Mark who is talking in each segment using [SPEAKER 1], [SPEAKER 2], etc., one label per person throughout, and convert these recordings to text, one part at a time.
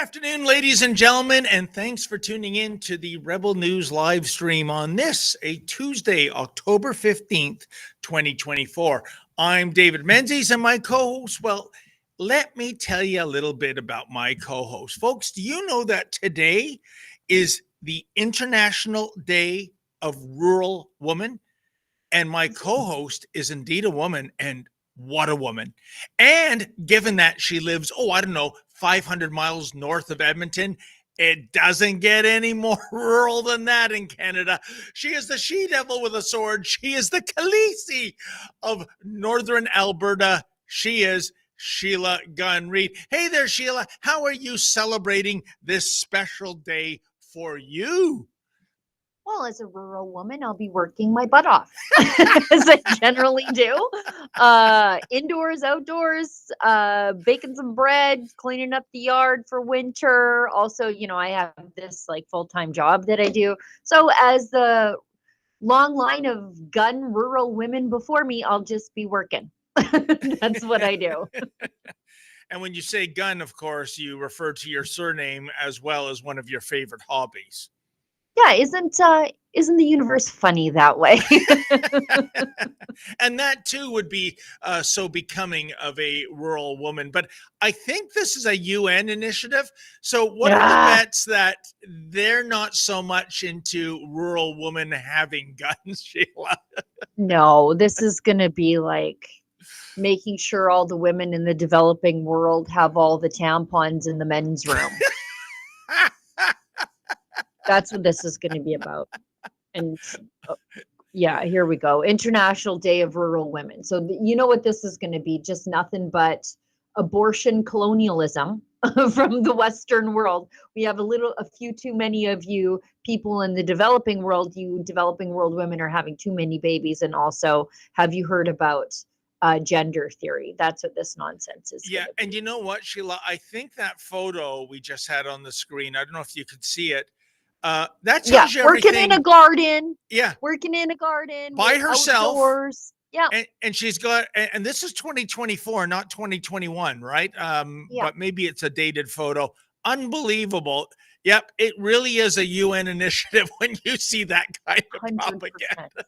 [SPEAKER 1] afternoon, ladies and gentlemen, and thanks for tuning in to the Rebel News live stream on this, a Tuesday, October 15th, 2024. I'm David Menzies, and my co-host, well, let me tell you a little bit about my co-host. Folks, do you know that today is the International Day of Rural Woman? And my co-host is indeed a woman, and what a woman. And given that she lives, 500 miles north of Edmonton, it doesn't get any more rural than that in Canada. She is the she-devil with a sword. She is the Khaleesi of northern Alberta. She is Sheila Gunn Reid. Hey there, Sheila. How are you celebrating this special day for you?
[SPEAKER 2] Well, as a rural woman, I'll be working my butt off, as I generally do. Indoors, outdoors, baking some bread, cleaning up the yard for winter. Also, I have this full-time job that I do. So as the long line of gun rural women before me, I'll just be working. That's what I do.
[SPEAKER 1] And when you say gun, of course, you refer to your surname as well as one of your favorite hobbies.
[SPEAKER 2] Yeah, isn't the universe funny that way?
[SPEAKER 1] And that too would be so becoming of a rural woman. But I think this is a UN initiative. So what are the bets that they're not so much into rural women having guns, Sheila?
[SPEAKER 2] No, this is going to be like making sure all the women in the developing world have all the tampons in the men's room. That's what this is going to be about. And yeah, here we go. International Day of Rural Women. So you know what this is going to be? Just nothing but abortion colonialism from the Western world. We have a few too many of you people in the developing world. You developing world women are having too many babies. And also, have you heard about gender theory? That's what this nonsense is.
[SPEAKER 1] Yeah. And you know what, Sheila? I think that photo we just had on the screen, I don't know if you could see it. That tells you everything.
[SPEAKER 2] Working in a garden.
[SPEAKER 1] Yeah.
[SPEAKER 2] Working in a garden.
[SPEAKER 1] By herself.
[SPEAKER 2] Outdoors. Yeah.
[SPEAKER 1] And she's got, and this is 2024, not 2021, right? But maybe it's a dated photo. Unbelievable. Yep. It really is a UN initiative when you see that kind of
[SPEAKER 2] 100%.
[SPEAKER 1] propaganda.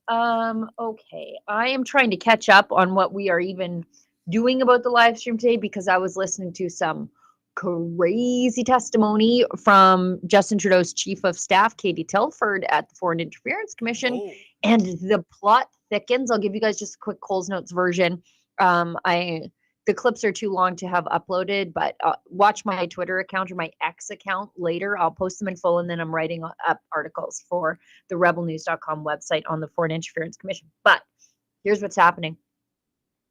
[SPEAKER 2] 100%. Okay. I am trying to catch up on what we are even doing about the live stream today, because I was listening to some crazy testimony from Justin Trudeau's chief of staff, Katie Telford, at the Foreign Interference Commission, and the plot thickens. I'll give you guys just a quick Coles Notes version. The clips are too long to have uploaded, but watch my Twitter account or my X account later. I'll post them in full, and then I'm writing up articles for the rebelnews.com website on the Foreign Interference Commission. But here's what's happening.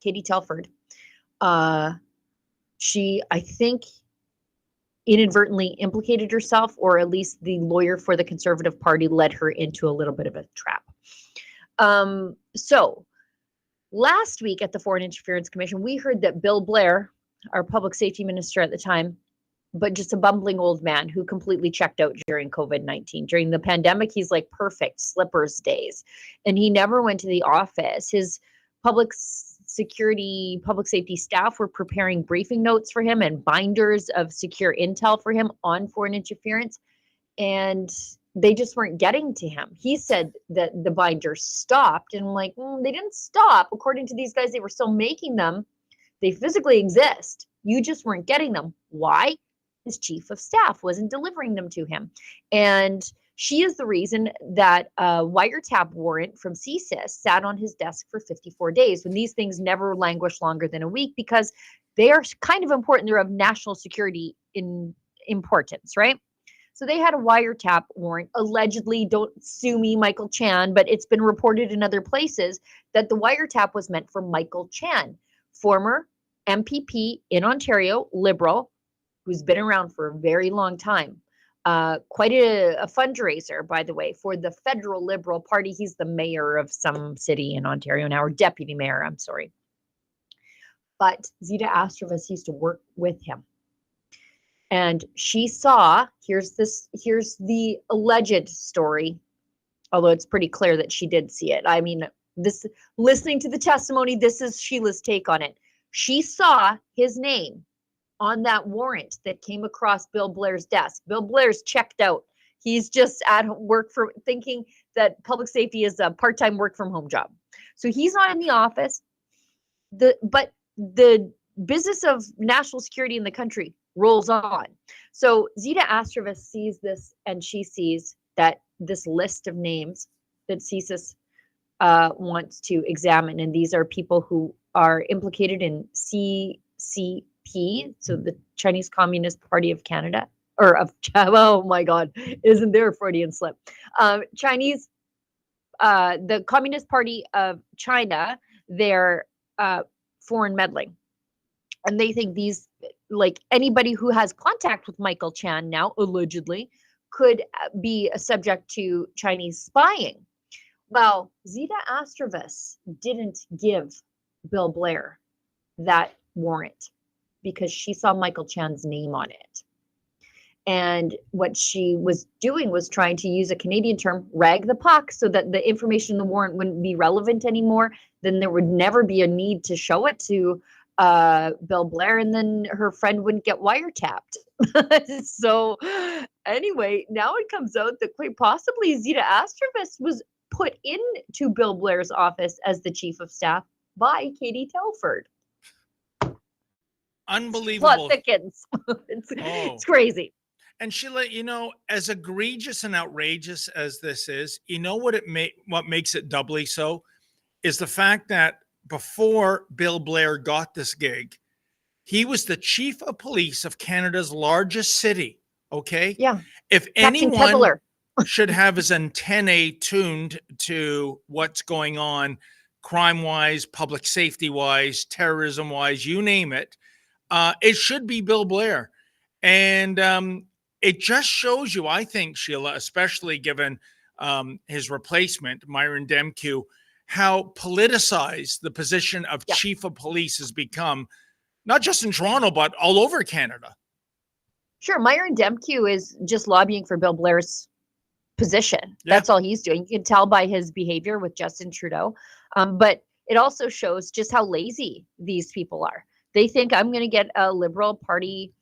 [SPEAKER 2] Katie Telford, she, I think, inadvertently implicated herself, or at least the lawyer for the Conservative Party led her into a little bit of a trap. So last week at the Foreign Interference Commission, we heard that Bill Blair, our public safety minister at the time, but just a bumbling old man who completely checked out during COVID-19. During the pandemic, he's like perfect slippers days, and he never went to the office. His public safety staff were preparing briefing notes for him and binders of secure intel for him on foreign interference, and they just weren't getting to him. He said that the binders stopped, and they didn't stop. According to these guys, they were still making them. They physically exist. You just weren't getting them. Why? His chief of staff wasn't delivering them to him. And she is the reason that a wiretap warrant from CSIS sat on his desk for 54 days, when these things never languish longer than a week, because they are kind of important. They're of national security importance, right? So they had a wiretap warrant, allegedly, don't sue me, Michael Chan, but it's been reported in other places that the wiretap was meant for Michael Chan, former MPP in Ontario, Liberal, who's been around for a very long time. Quite a fundraiser, by the way, for the federal Liberal Party. He's the mayor of some city in Ontario now, or deputy mayor, I'm sorry. But Zita Astrovas used to work with him. And she saw, here's the alleged story, although it's pretty clear that she did see it. I mean, listening to the testimony, this is Sheila's take on it. She saw his name on that warrant that came across Bill Blair's desk. Bill Blair's checked out. He's just at work for thinking that public safety is a part-time work from home job. So he's not in the office. But the business of national security in the country rolls on. So Zita Astrovas sees this, and she sees that this list of names that CSIS wants to examine, and these are people who are implicated in CCP, so the Chinese Communist Party of Canada, or of, oh my God, isn't there a Freudian slip? The Communist Party of China, they're foreign meddling. And they think these, like anybody who has contact with Michael Chan now, allegedly, could be a subject to Chinese spying. Well, Zita Astrovas didn't give Bill Blair that warrant because she saw Michael Chan's name on it. And what she was doing was trying to use a Canadian term, rag the puck, so that the information in the warrant wouldn't be relevant anymore. Then there would never be a need to show it to Bill Blair, and then her friend wouldn't get wiretapped. So anyway, now it comes out that quite possibly Zita Astrovas was put into Bill Blair's office as the chief of staff by Katie Telford.
[SPEAKER 1] Unbelievable.
[SPEAKER 2] Plot thickens. It's crazy.
[SPEAKER 1] And Sheila, you know, as egregious and outrageous as this is, you know what what makes it doubly so is the fact that before Bill Blair got this gig, he was the chief of police of Canada's largest city. Okay.
[SPEAKER 2] Yeah.
[SPEAKER 1] If
[SPEAKER 2] Captain
[SPEAKER 1] anyone
[SPEAKER 2] Kettler
[SPEAKER 1] should have his antennae tuned to what's going on crime-wise, public safety-wise, terrorism-wise, you name it, it should be Bill Blair. And it just shows you, I think, Sheila, especially given his replacement, Myron Demkiw, how politicized the position of chief of police has become, not just in Toronto, but all over Canada.
[SPEAKER 2] Sure. Myron Demkiw is just lobbying for Bill Blair's position. That's all he's doing. You can tell by his behavior with Justin Trudeau. But it also shows just how lazy these people are. They think I'm going to get a Liberal Party,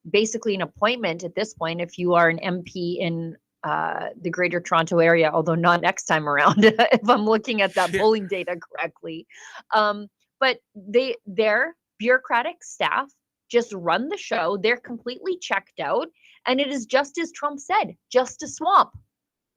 [SPEAKER 2] basically an appointment at this point, if you are an MP in the Greater Toronto area, although not next time around, if I'm looking at that polling data correctly. But their bureaucratic staff just run the show. They're completely checked out. And it is just as Trump said, just a swamp.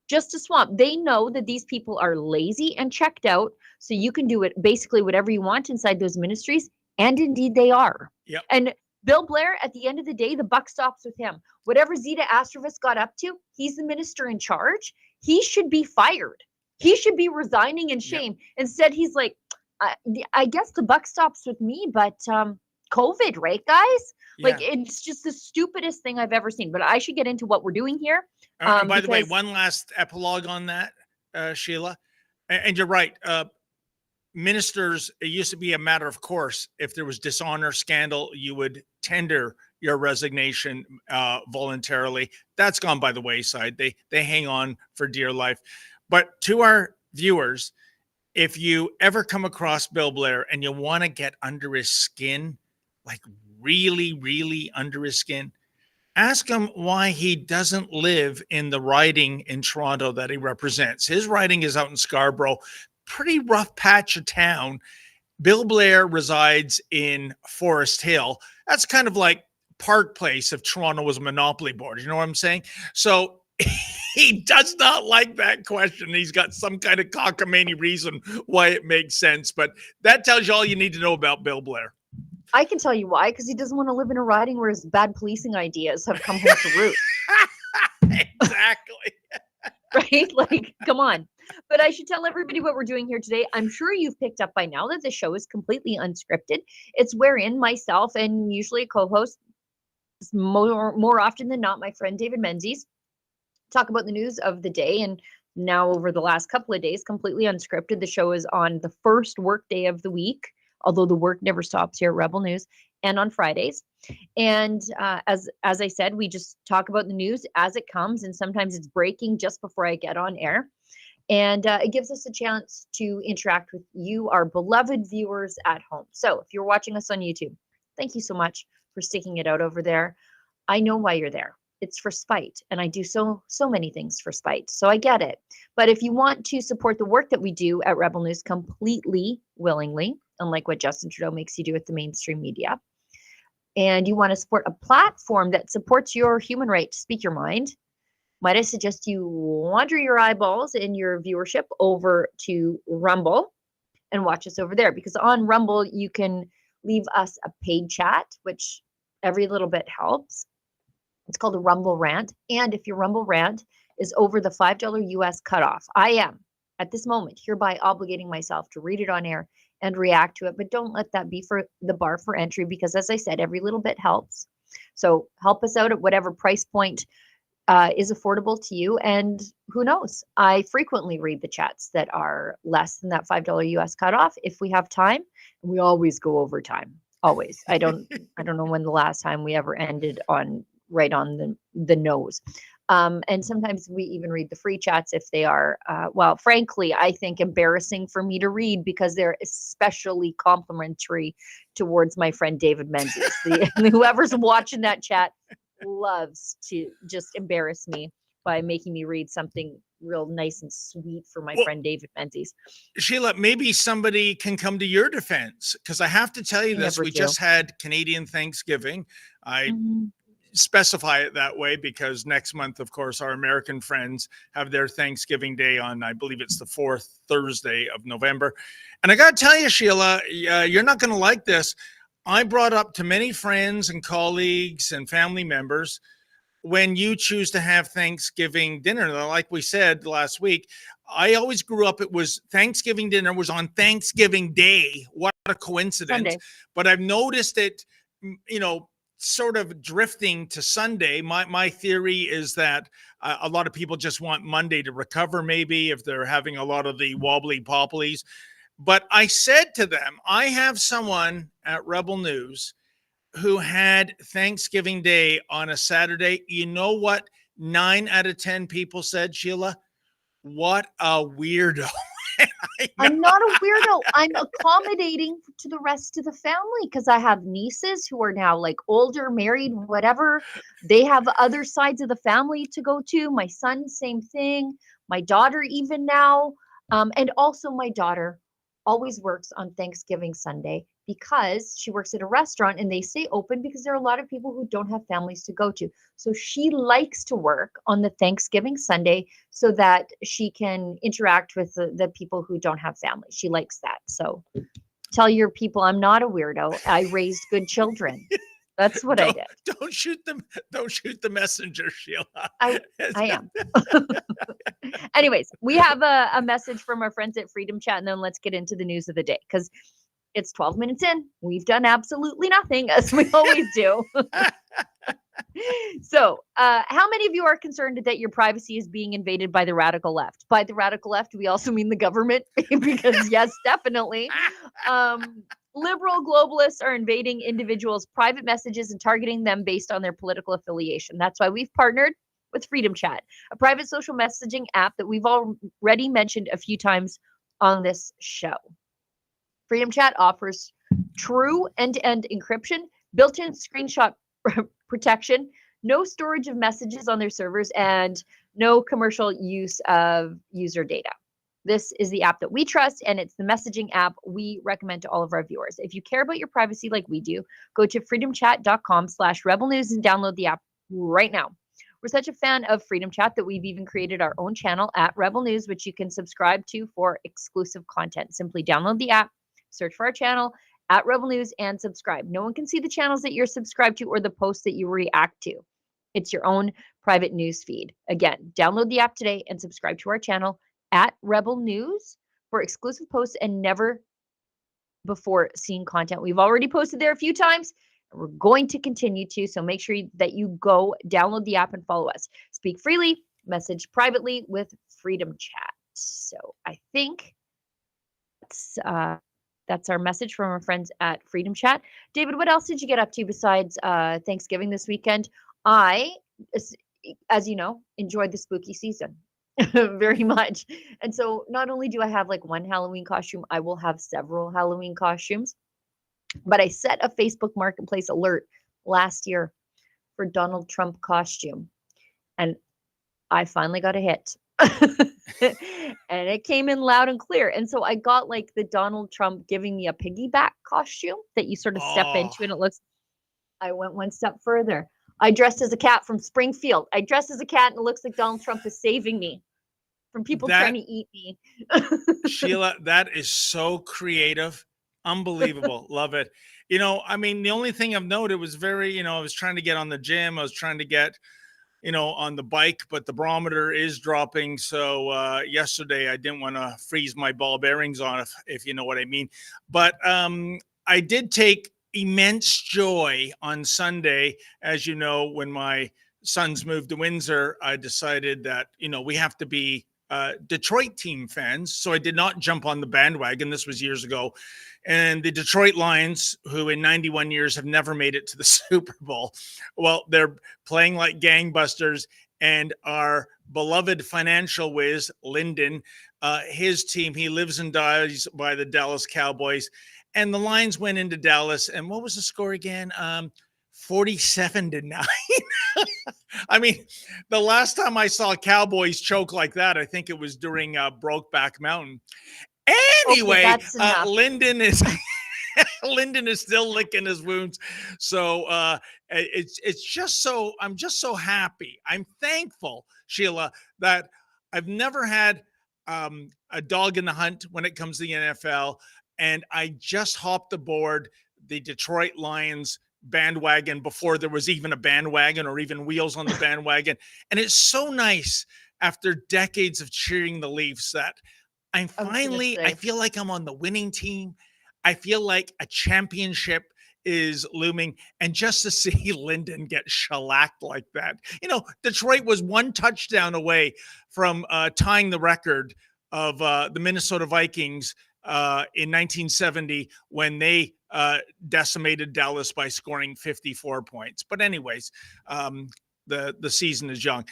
[SPEAKER 2] Just a swamp. They know that these people are lazy and checked out. So you can do it basically whatever you want inside those ministries. And indeed they are.
[SPEAKER 1] Yep.
[SPEAKER 2] And Bill Blair, at the end of the day, the buck stops with him. Whatever Zita Astrovas got up to, he's the minister in charge. He should be fired. He should be resigning in shame. Yep. Instead, he's like, I guess the buck stops with me, but COVID, right, guys? Yeah. Like, it's just the stupidest thing I've ever seen. But I should get into what we're doing here.
[SPEAKER 1] By the way, one last epilogue on that, Sheila. And you're right. Ministers, it used to be a matter of course. If there was dishonor, scandal, you would tender your resignation voluntarily. That's gone by the wayside. They hang on for dear life. But to our viewers, if you ever come across Bill Blair and you want to get under his skin, like really, really under his skin, ask him why he doesn't live in the riding in Toronto that he represents. His riding is out in Scarborough, pretty rough patch of town. Bill Blair resides in Forest Hill. That's kind of like Park Place if Toronto was a monopoly board. You know what I'm saying? So he does not like that question. He's got some kind of cockamamie reason why it makes sense. But that tells you all you need to know about Bill Blair.
[SPEAKER 2] I can tell you why, because he doesn't want to live in a riding where his bad policing ideas have come home to roost.
[SPEAKER 1] Exactly.
[SPEAKER 2] Right? Like, come on. But I should tell everybody what we're doing here today. I'm sure you've picked up by now that the show is completely unscripted. It's wherein myself and usually a co-host, more often than not, my friend David Menzies, talk about the news of the day. And now over the last couple of days, completely unscripted. The show is on the first work day of the week, although the work never stops here at Rebel News, and on Fridays. And as I said, we just talk about the news as it comes, and sometimes it's breaking just before I get on air. And it gives us a chance to interact with you, our beloved viewers at home. So if you're watching us on YouTube, Thank you so much for sticking it out over there. I know why you're there. It's for spite, and I do so many things for spite. So I get it. But if you want to support the work that we do at Rebel News completely willingly, unlike what Justin Trudeau makes you do with the mainstream media, and you want to support a platform that supports your human right to speak your mind, might I suggest you wander your eyeballs and your viewership over to Rumble and watch us over there, because on Rumble you can leave us a paid chat, which every little bit helps. It's called a Rumble rant. And if your Rumble rant is over the $5 US cutoff, I am at this moment hereby obligating myself to read it on air and react to it. But don't let that be for the bar for entry, because as I said, every little bit helps. So help us out at whatever price point is affordable to you. And who knows? I frequently read the chats that are less than that $5 US cutoff if we have time. And we always go over time. Always. I don't know when the last time we ever ended on right on the nose. And sometimes we even read the free chats if they are, well, frankly, I think embarrassing for me to read, because they're especially complimentary towards my friend David Menzies. Whoever's watching that chat loves to just embarrass me by making me read something real nice and sweet for my friend David Menzies.
[SPEAKER 1] Sheila, maybe somebody can come to your defense, because I have to tell you this. We just had Canadian Thanksgiving. I specify it that way because next month, of course, our American friends have their Thanksgiving Day on, I believe it's the 4th Thursday of November. And I got to tell you, Sheila, you're not going to like this. I brought up to many friends and colleagues and family members, when you choose to have Thanksgiving dinner, like we said last week, I always grew up, it was Thanksgiving dinner was on Thanksgiving Day. What a coincidence. Sunday. But I've noticed it, sort of drifting to Sunday. My theory is that a lot of people just want Monday to recover, maybe if they're having a lot of the wobbly popplies. But I said to them, I have someone at Rebel News who had Thanksgiving Day on a Saturday. You know what 9 out of 10 people said, Sheila? What a weirdo.
[SPEAKER 2] I'm not a weirdo. I'm accommodating to the rest of the family, because I have nieces who are now like older, married, whatever. They have other sides of the family to go to. My son, same thing. My daughter, even now. And also my daughter always works on Thanksgiving Sunday, because she works at a restaurant and they stay open because there are a lot of people who don't have families to go to. So she likes to work on the Thanksgiving Sunday so that she can interact with the people who don't have families. She likes that. So tell your people I'm not a weirdo. I raised good children. That's what I did.
[SPEAKER 1] Don't shoot them. Don't shoot the messenger, Sheila.
[SPEAKER 2] I am. Anyways, we have a message from our friends at Freedom Chat, and then let's get into the news of the day, because it's 12 minutes in. We've done absolutely nothing, as we always do. So, how many of you are concerned that your privacy is being invaded by the radical left? By the radical left, we also mean the government, because yes, definitely. Liberal globalists are invading individuals' private messages and targeting them based on their political affiliation. That's why we've partnered with Freedom Chat, a private social messaging app that we've already mentioned a few times on this show. Freedom Chat offers true end-to-end encryption, built-in screenshot protection, no storage of messages on their servers, and no commercial use of user data. This is the app that we trust, and it's the messaging app we recommend to all of our viewers. If you care about your privacy like we do, go to freedomchat.com/rebelnews and download the app right now. We're such a fan of Freedom Chat that we've even created our own channel at Rebel News, which you can subscribe to for exclusive content. Simply download the app, search for our channel at Rebel News, and subscribe. No one can see the channels that you're subscribed to or the posts that you react to. It's your own private news feed. Again, download the app today and subscribe to our channel at Rebel News for exclusive posts and never before seen content. We've already posted there a few times. We're going to continue to, so make sure that you go download the app and follow us. Speak freely, message privately with Freedom Chat. So I think that's our message from our friends at Freedom Chat. David, what else did you get up to besides Thanksgiving this weekend? I, as you know, enjoyed the spooky season very much. And so not only do I have like one Halloween costume, I will have several Halloween costumes. But I set a Facebook Marketplace alert last year for Donald Trump costume, and I finally got a hit. And it came in loud and clear. And so I got like the Donald Trump giving me a piggyback costume that you sort of step into, and it looks, I went one step further. I dressed as a cat from Springfield. I dressed as a cat, and it looks like Donald Trump is saving me from people trying to eat me.
[SPEAKER 1] Sheila, that is so creative. Unbelievable. Love it. You know, I mean, the only thing I've noted was very, you know, I was trying to get on the gym. I was trying to get, you know, on the bike, but the barometer is dropping. So yesterday I didn't want to freeze my ball bearings on, if you know what I mean. But I did take immense joy on Sunday. As you know, when my sons moved to Windsor, I decided that, you know, we have to be Detroit team fans. So I did not jump on the bandwagon. This was years ago. And the Detroit Lions, who in 91 years have never made it to the Super Bowl, well, they're playing like gangbusters. And our beloved financial whiz, Lyndon, his team, he lives and dies by the Dallas Cowboys. And the Lions went into Dallas. And what was the score again? 47-9. I mean, the last time I saw Cowboys choke like that, I think it was during Brokeback Mountain. Anyway, Lyndon is Lyndon is still licking his wounds. So it's just so, I'm just so happy. I'm thankful, Sheila, that I've never had a dog in the hunt when it comes to the NFL. And I just hopped aboard the Detroit Lions bandwagon before there was even a bandwagon or even wheels on the bandwagon. And it's so nice after decades of cheering the Leafs that I feel like I'm on the winning team. I feel like a championship is looming. And just to see Lyndon get shellacked like that, you know, Detroit was one touchdown away from tying the record of the Minnesota Vikings in 1970 when they decimated Dallas by scoring 54 points. But anyways, the season is young.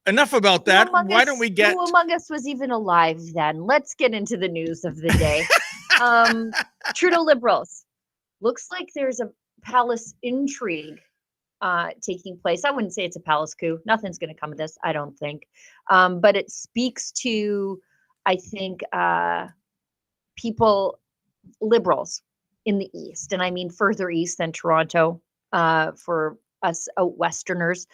[SPEAKER 1] Enough about that. Why don't we get...
[SPEAKER 2] Who among us was even alive then? Let's get into the news of the day. Trudeau Liberals. Looks like there's a palace intrigue taking place. I wouldn't say it's a palace coup. Nothing's going to come of this, I don't think. But it speaks to, I think, people, Liberals in the East, and I mean further east than Toronto, for us out Westerners,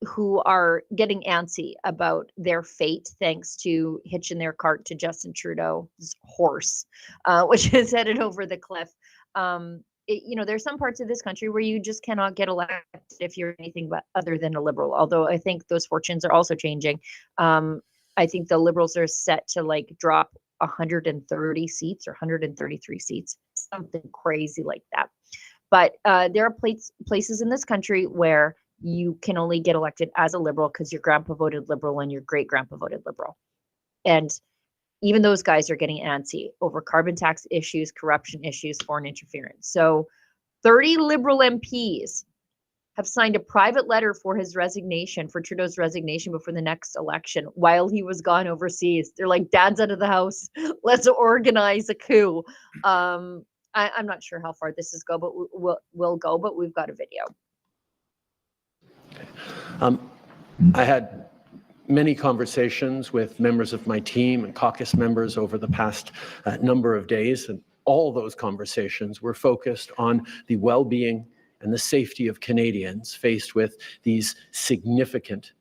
[SPEAKER 2] who are getting antsy about their fate thanks to hitching their cart to Justin Trudeau's horse, which is headed over the cliff. You know, there's some parts of this country where you just cannot get elected if you're anything but other than a Liberal, although I think those fortunes are also changing. I think the Liberals are set to like drop 130 seats or 133 seats, something crazy like that. But there are places in this country where you can only get elected as a Liberal because your grandpa voted Liberal and your great grandpa voted Liberal. And even those guys are getting antsy over carbon tax issues, corruption issues, foreign interference. So 30 Liberal MPs have signed a private letter for his resignation, for Trudeau's resignation before the next election while he was gone overseas. They're like, Dad's out of the house. Let's organize a coup. I'm not sure how far this is go, but we'll go, but we've got a video.
[SPEAKER 3] I had many conversations with members of my team and caucus members over the past number of days, and all those conversations were focused on the well-being and the safety of Canadians faced with these significant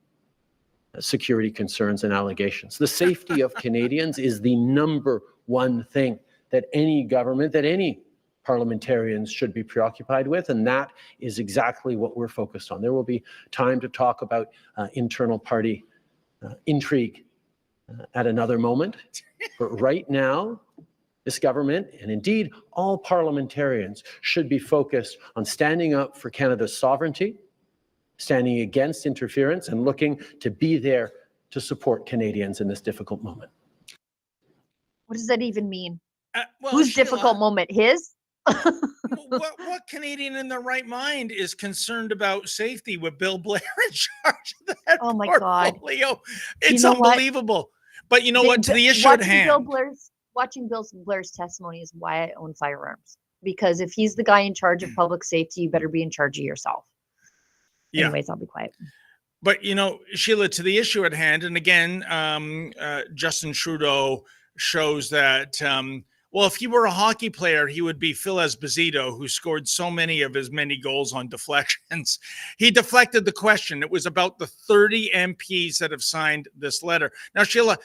[SPEAKER 3] security concerns and allegations. The safety of Canadians is the number one thing that any government, that any parliamentarians should be preoccupied with, and that is exactly what we're focused on. There will be time to talk about internal party intrigue at another moment, but right now, this government, and indeed all parliamentarians, should be focused on standing up for Canada's sovereignty, standing against interference, and looking to be there to support Canadians in this difficult moment.
[SPEAKER 2] What does that even mean?
[SPEAKER 1] Well,
[SPEAKER 2] whose
[SPEAKER 1] Sheila,
[SPEAKER 2] difficult moment? His?
[SPEAKER 1] what Canadian in their right mind is concerned about safety with Bill Blair in charge of that portfolio? It's unbelievable. But you know what? To the issue at hand.
[SPEAKER 2] Watching Bill Blair's testimony is why I own firearms. because if he's the guy in charge of public safety, you better be in charge of yourself.
[SPEAKER 1] Yeah.
[SPEAKER 2] Anyways, I'll be quiet.
[SPEAKER 1] But, Sheila, to the issue at hand, and again, Justin Trudeau shows that, well, if he were a hockey player, he would be Phil Esposito, who scored so many of his many goals on deflections. He deflected the question. It was about the 30 MPs that have signed this letter. Now, Sheila,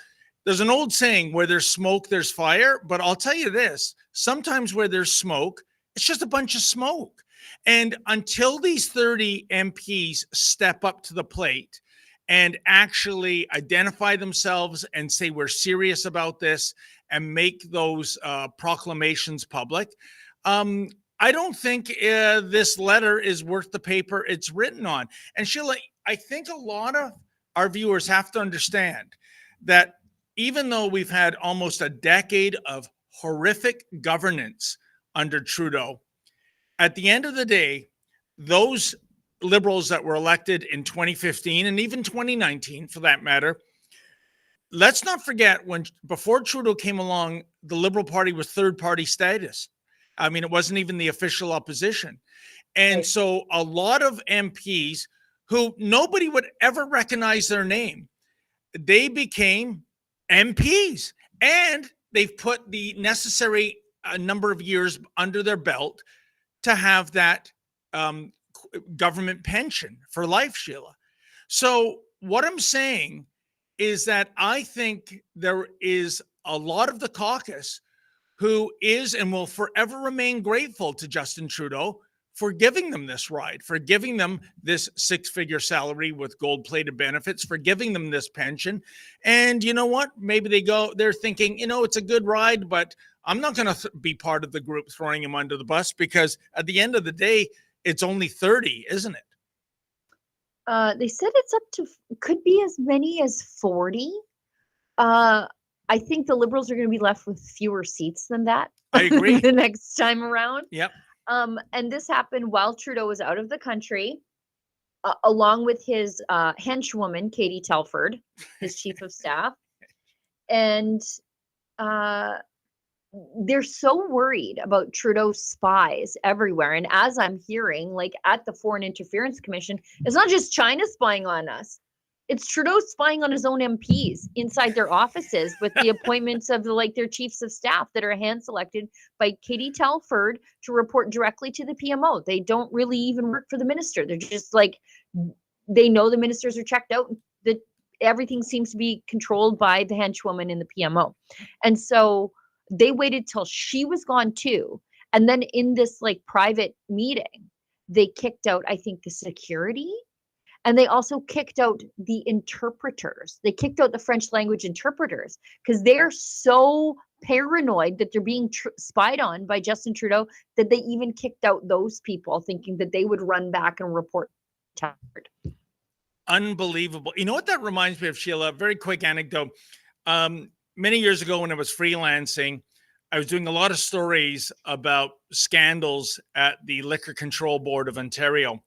[SPEAKER 1] there's an old saying, where there's smoke, there's fire. But I'll tell you this, sometimes where there's smoke, it's just a bunch of smoke. And until these 30 MPs step up to the plate and actually identify themselves and say, we're serious about this, and make those proclamations public, I don't think this letter is worth the paper it's written on. And Sheila, I think a lot of our viewers have to understand that even though we've had almost a decade of horrific governance under Trudeau, at the end of the day, those Liberals that were elected in 2015 and even 2019, for that matter, let's not forget before Trudeau came along, the Liberal Party was third party status. I mean, it wasn't even the official opposition. And
[SPEAKER 2] Right.
[SPEAKER 1] so a lot of MPs who nobody would ever recognize their name, they became MPs, and they've put the necessary number of years under their belt to have that government pension for life, Sheila. So what I'm saying is that I think there is a lot of the caucus who is and will forever remain grateful to Justin Trudeau for giving them this ride, for giving them this six-figure salary with gold-plated benefits, for giving them this pension. And you know what? Maybe they're thinking, it's a good ride, but I'm not going to be part of the group throwing him under the bus, because at the end of the day, it's only 30, isn't it?
[SPEAKER 2] They said it's up to, could be as many as 40. I think the Liberals are going to be left with fewer seats than that.
[SPEAKER 1] I agree.
[SPEAKER 2] The next time around.
[SPEAKER 1] Yep.
[SPEAKER 2] And this happened while Trudeau was out of the country, along with his henchwoman, Katie Telford, his chief of staff. And they're so worried about Trudeau's spies everywhere. And as I'm hearing, like at the Foreign Interference Commission, it's not just China spying on us. It's Trudeau spying on his own MPs inside their offices with the appointments of their chiefs of staff that are hand selected by Katie Telford to report directly to the PMO. They don't really even work for the minister. They're just they know the ministers are checked out. That everything seems to be controlled by the henchwoman in the PMO. And so they waited till she was gone too. And then in this private meeting, they kicked out, I think, the security. And they also kicked out the interpreters. They kicked out the French language interpreters because they're so paranoid that they're being spied on by Justin Trudeau that they even kicked out those people, thinking that they would run back and report Telford.
[SPEAKER 1] Unbelievable. You know what that reminds me of, Sheila? Very quick anecdote. Many years ago when I was freelancing, I was doing a lot of stories about scandals at the Liquor Control Board of Ontario.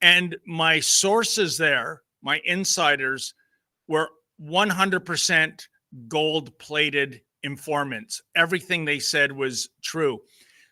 [SPEAKER 1] And my sources there, my insiders, were 100% gold-plated informants. Everything they said was true.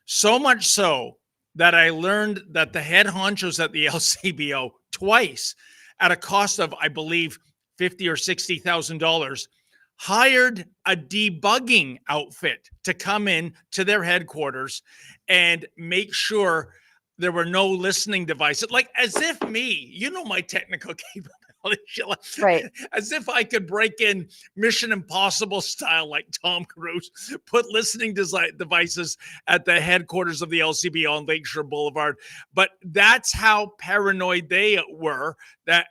[SPEAKER 1] So much so that I learned that the head honchos at the LCBO twice, at a cost of, I believe, $50,000 or $60,000, hired a debugging outfit to come in to their headquarters and make sure there were no listening devices, as if my technical capability, Sheila,
[SPEAKER 2] right?
[SPEAKER 1] As if I could break in Mission Impossible style, like Tom Cruise, put listening devices at the headquarters of the LCB on Lakeshore Boulevard. But that's how paranoid they were.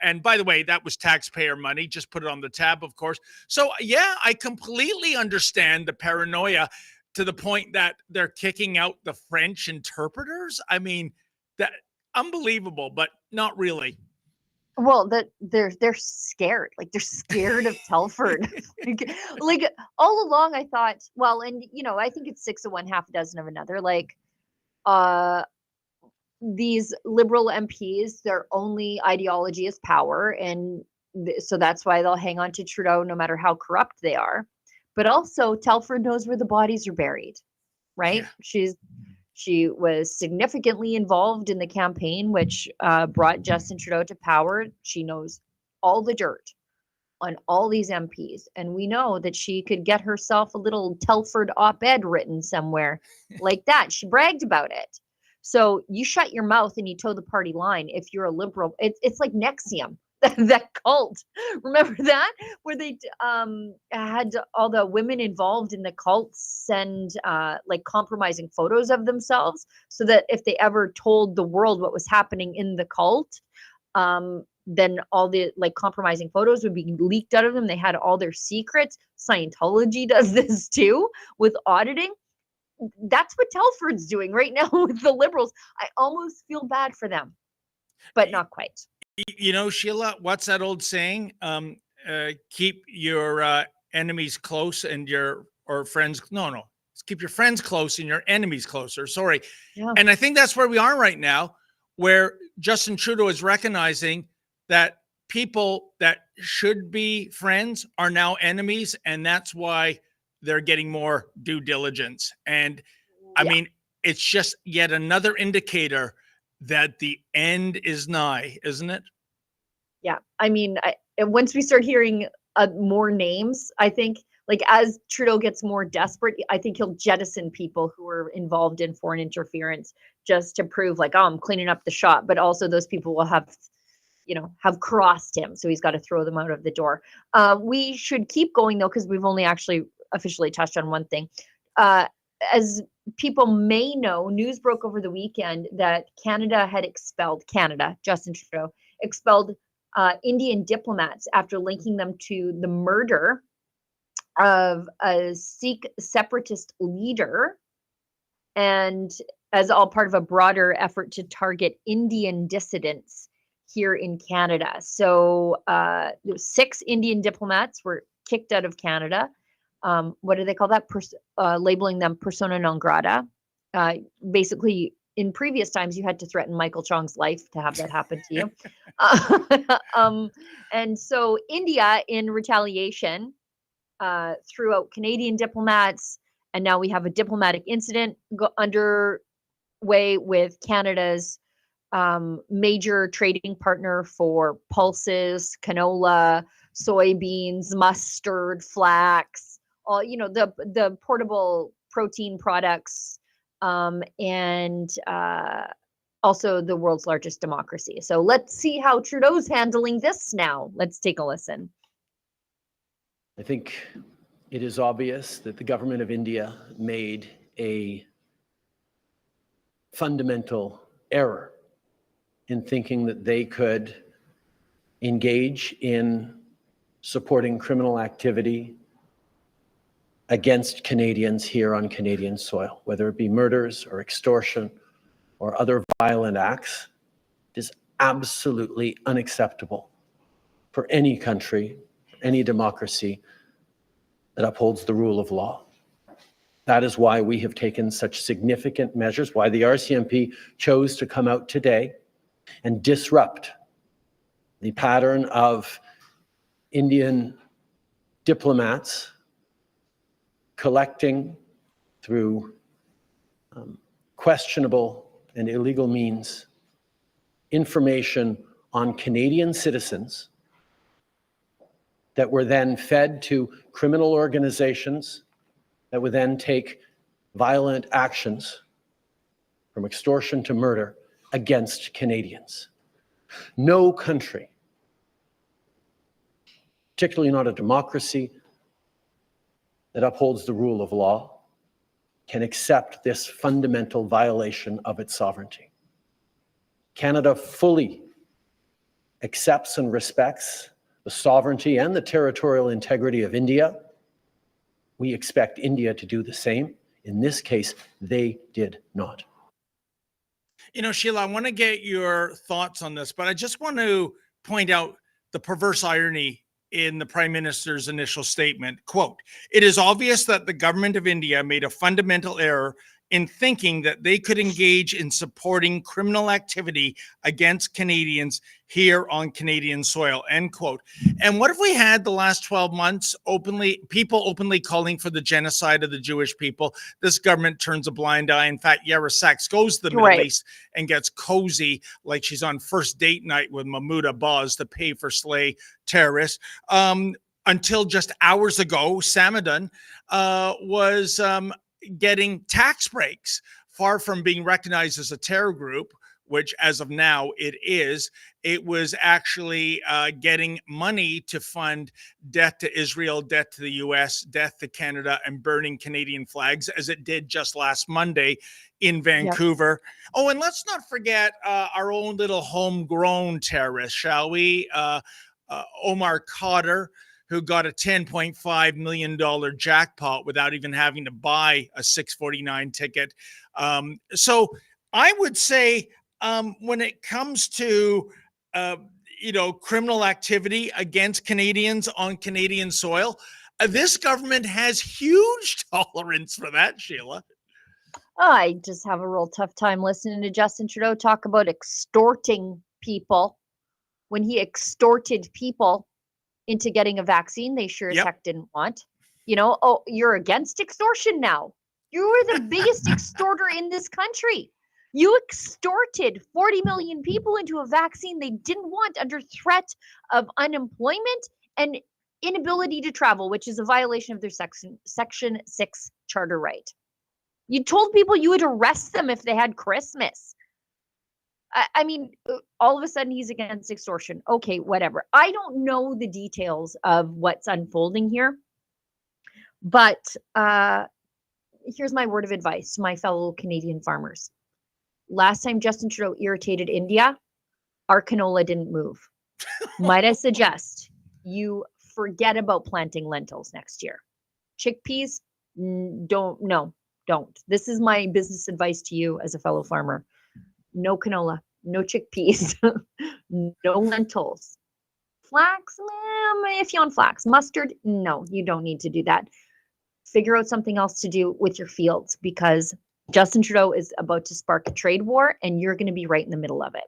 [SPEAKER 1] And by the way, that was taxpayer money. Just put it on the tab, of course. So yeah, I completely understand the paranoia, to the point that they're kicking out the French interpreters. I mean, that unbelievable, but not really.
[SPEAKER 2] Well, that they're scared. They're scared of Telford. All along, I thought, well, and I think it's 6 of one, half a dozen of another. These Liberal MPs, their only ideology is power, and so that's why they'll hang on to Trudeau no matter how corrupt they are. But also, Telford knows where the bodies are buried, right? Yeah. She was significantly involved in the campaign, which brought Justin Trudeau to power. She knows all the dirt on all these MPs. And we know that she could get herself a little Telford op-ed written somewhere like that. She bragged about it. So you shut your mouth and you toe the party line if you're a liberal. It's like Nexium, that cult. Remember that? Where they had all the women involved in the cult send like compromising photos of themselves so that if they ever told the world what was happening in the cult, then all the like compromising photos would be leaked out of them. They had all their secrets. Scientology does this too with auditing. That's what Telford's doing right now with the Liberals. I almost feel bad for them, but not quite.
[SPEAKER 1] You know, Sheila, what's that old saying? Keep your enemies close and or friends. No. Keep your friends close and your enemies closer. Sorry.
[SPEAKER 2] Yeah.
[SPEAKER 1] And I think that's where we are right now, where Justin Trudeau is recognizing that people that should be friends are now enemies. And that's why they're getting more due diligence. And I mean, it's just yet another indicator that the end is nigh, isn't it?
[SPEAKER 2] Yeah. I mean, once we start hearing more names, I think like as Trudeau gets more desperate, I think he'll jettison people who are involved in foreign interference just to prove like, oh, I'm cleaning up the shop. But also those people will have crossed him. So he's got to throw them out of the door. We should keep going though, because we've only actually officially touched on one thing. As people may know, news broke over the weekend that Justin Trudeau expelled Indian diplomats after linking them to the murder of a Sikh separatist leader, and as all part of a broader effort to target Indian dissidents here in Canada. So 6 Indian diplomats were kicked out of Canada. What do they call that? Labeling them persona non grata. Basically, in previous times, you had to threaten Michael Chong's life to have that happen to you. And so India, in retaliation, threw out Canadian diplomats, and now we have a diplomatic incident underway with Canada's major trading partner for pulses, canola, soybeans, mustard, flax, all the portable protein products, and also the world's largest democracy. So let's see how Trudeau's handling this now. Let's take a listen.
[SPEAKER 3] I think it is obvious that the government of India made a fundamental error in thinking that they could engage in supporting criminal activity against Canadians here on Canadian soil, whether it be murders or extortion or other violent acts. It is absolutely unacceptable for any country, any democracy that upholds the rule of law. That is why we have taken such significant measures, why the RCMP chose to come out today and disrupt the pattern of Indian diplomats collecting through questionable and illegal means information on Canadian citizens that were then fed to criminal organizations that would then take violent actions from extortion to murder against Canadians. No country, particularly not a democracy that upholds the rule of law, can accept this fundamental violation of its sovereignty. Canada fully accepts and respects the sovereignty and the territorial integrity of India. We expect India to do the same. In this case, they did not.
[SPEAKER 1] You know, Sheila, I want to get your thoughts on this, but I just want to point out the perverse irony in the Prime Minister's initial statement. Quote, "It is obvious that the government of India made a fundamental error in thinking that they could engage in supporting criminal activity against Canadians here on Canadian soil, end quote. And what if we had the last 12 months people openly calling for the genocide of the Jewish people? This government turns a blind eye. In fact, Yara Sachs goes to the Middle East and gets cozy like she's on first date night with Mahmoud Abbas to pay for slay terrorists. Until just hours ago, Samidoun was getting tax breaks, far from being recognized as a terror group, which as of now it is. It was actually getting money to fund death to Israel, death to the US, death to Canada, and burning Canadian flags, as it did just last Monday in Vancouver. Yep. Oh, and let's not forget our own little homegrown terrorist, shall we? Omar Khadr, who got a $10.5 million jackpot without even having to buy a 649 ticket. So I would say when it comes to, criminal activity against Canadians on Canadian soil, this government has huge tolerance for that, Sheila.
[SPEAKER 2] I just have a real tough time listening to Justin Trudeau talk about extorting people when he extorted people into getting a vaccine they sure as heck didn't want. Oh, you're against extortion now. You were the biggest extorter in this country. You extorted 40 million people into a vaccine they didn't want under threat of unemployment and inability to travel, which is a violation of their Section 6 charter right. You told people you would arrest them if they had Christmas. I mean, all of a sudden he's against extortion. Okay, whatever. I don't know the details of what's unfolding here, but here's my word of advice to my fellow Canadian farmers. Last time Justin Trudeau irritated India, our canola didn't move. Might I suggest you forget about planting lentils next year? Chickpeas, don't. This is my business advice to you as a fellow farmer. No canola, no chickpeas, no lentils. Flax, if you want flax. Mustard, no, you don't need to do that. Figure out something else to do with your fields, because Justin Trudeau is about to spark a trade war and you're going to be right in the middle of it.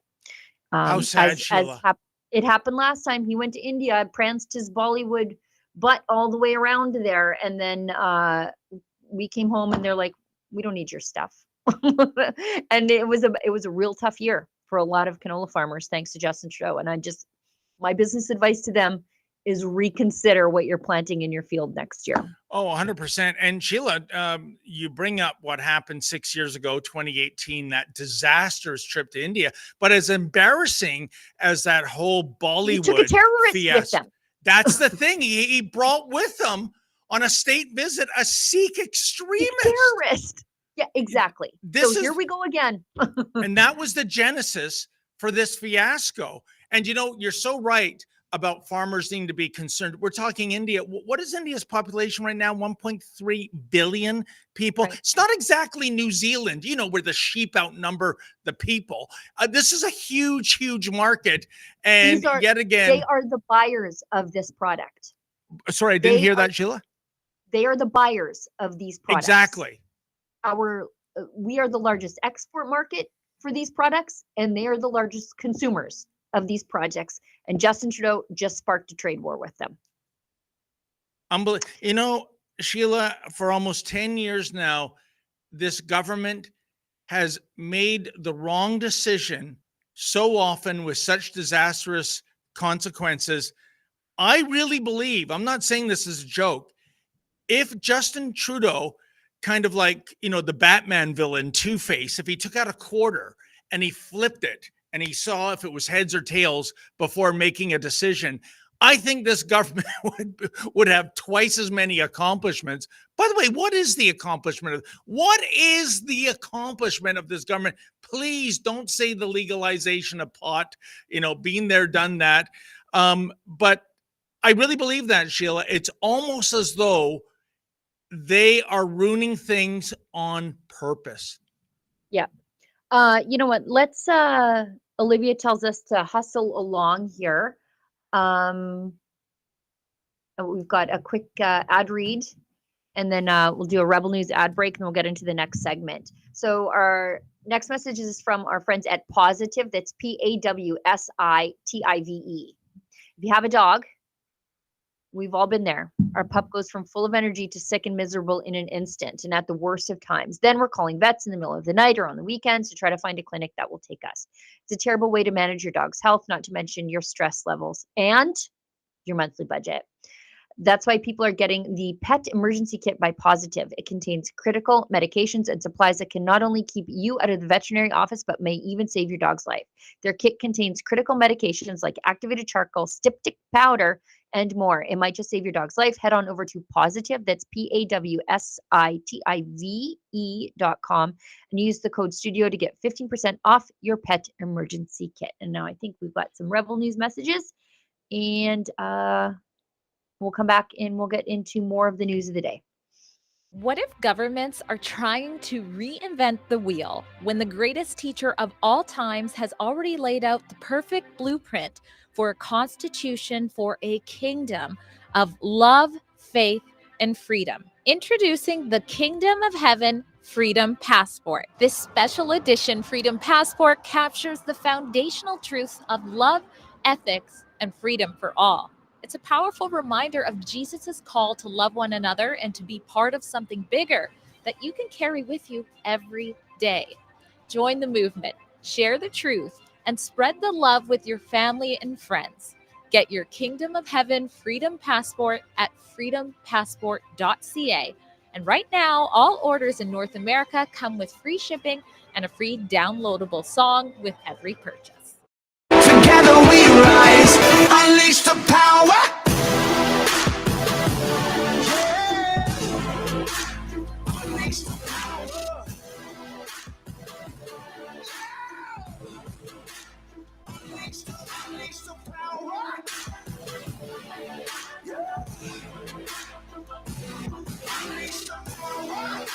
[SPEAKER 1] How sad, Sheila.
[SPEAKER 2] It happened last time. He went to India, pranced his Bollywood butt all the way around there. And then we came home and they're like, we don't need your stuff. And it was a real tough year for a lot of canola farmers, thanks to Justin Trudeau. And my business advice to them is reconsider what you're planting in your field next year.
[SPEAKER 1] Oh, 100%. And Sheila, you bring up what happened 6 years ago, 2018, that disastrous trip to India. But as embarrassing as that whole Bollywood
[SPEAKER 2] he took a terrorist
[SPEAKER 1] fiasco,
[SPEAKER 2] with them.
[SPEAKER 1] That's the thing. He brought with him on a state visit a Sikh extremist.
[SPEAKER 2] Terrorist. Yeah, exactly. Here we go again.
[SPEAKER 1] And that was the genesis for this fiasco. And you're so right about farmers needing to be concerned. We're talking India. What is India's population right now? 1.3 billion people. Right. It's not exactly New Zealand, where the sheep outnumber the people. This is a huge, huge market. And yet again,
[SPEAKER 2] they are the buyers of this product.
[SPEAKER 1] Sorry, I didn't hear that, Sheila.
[SPEAKER 2] They are the buyers of these products.
[SPEAKER 1] Exactly.
[SPEAKER 2] We are the largest export market for these products, and they are the largest consumers of these projects. And Justin Trudeau just sparked a trade war with them.
[SPEAKER 1] Unbelievable. Sheila, for almost 10 years now, this government has made the wrong decision so often with such disastrous consequences. I really believe, I'm not saying this is a joke, if Justin Trudeau, kind of like, the Batman villain Two-Face, if he took out a quarter and he flipped it and he saw if it was heads or tails before making a decision, I think this government would have twice as many accomplishments. By the way, what is the accomplishment of this government? Please don't say the legalization of pot, been there, done that. But I really believe that, Sheila. It's almost as though they are ruining things on purpose.
[SPEAKER 2] Yeah. You know what? Let's, Olivia tells us to hustle along here. We've got a quick ad read, and then we'll do a Rebel News ad break, and we'll get into the next segment. So our next message is from our friends at Pawsitive. That's Pawsitive. If you have a dog, we've all been there. Our pup goes from full of energy to sick and miserable in an instant, and at the worst of times. Then we're calling vets in the middle of the night or on the weekends to try to find a clinic that will take us. It's a terrible way to manage your dog's health, not to mention your stress levels and your monthly budget. That's why people are getting the Pet Emergency Kit by Pawsitive. It contains critical medications and supplies that can not only keep you out of the veterinary office, but may even save your dog's life. Their kit contains critical medications like activated charcoal, styptic powder, and more. It might just save your dog's life. Head on over to Pawsitive, that's Pawsitive.com, and use the code STUDIO to get 15% off your Pet Emergency Kit. And now I think we've got some Rebel News messages, and we'll come back and we'll get into more of the news of the day.
[SPEAKER 4] What if governments are trying to reinvent the wheel when the greatest teacher of all times has already laid out the perfect blueprint for a constitution for a kingdom of love, faith, and freedom? Introducing the Kingdom of Heaven Freedom Passport. This special edition Freedom Passport captures the foundational truths of love, ethics, and freedom for all. It's a powerful reminder of Jesus' call to love one another and to be part of something bigger that you can carry with you every day. Join the movement, share the truth, and spread the love with your family and friends. Get your Kingdom of Heaven Freedom Passport at freedompassport.ca. And right now, all orders in North America come with free shipping and a free downloadable song with every purchase.
[SPEAKER 5] Together we rise, unleash the power. Unleash the power. Unleash the power. Unleash the power.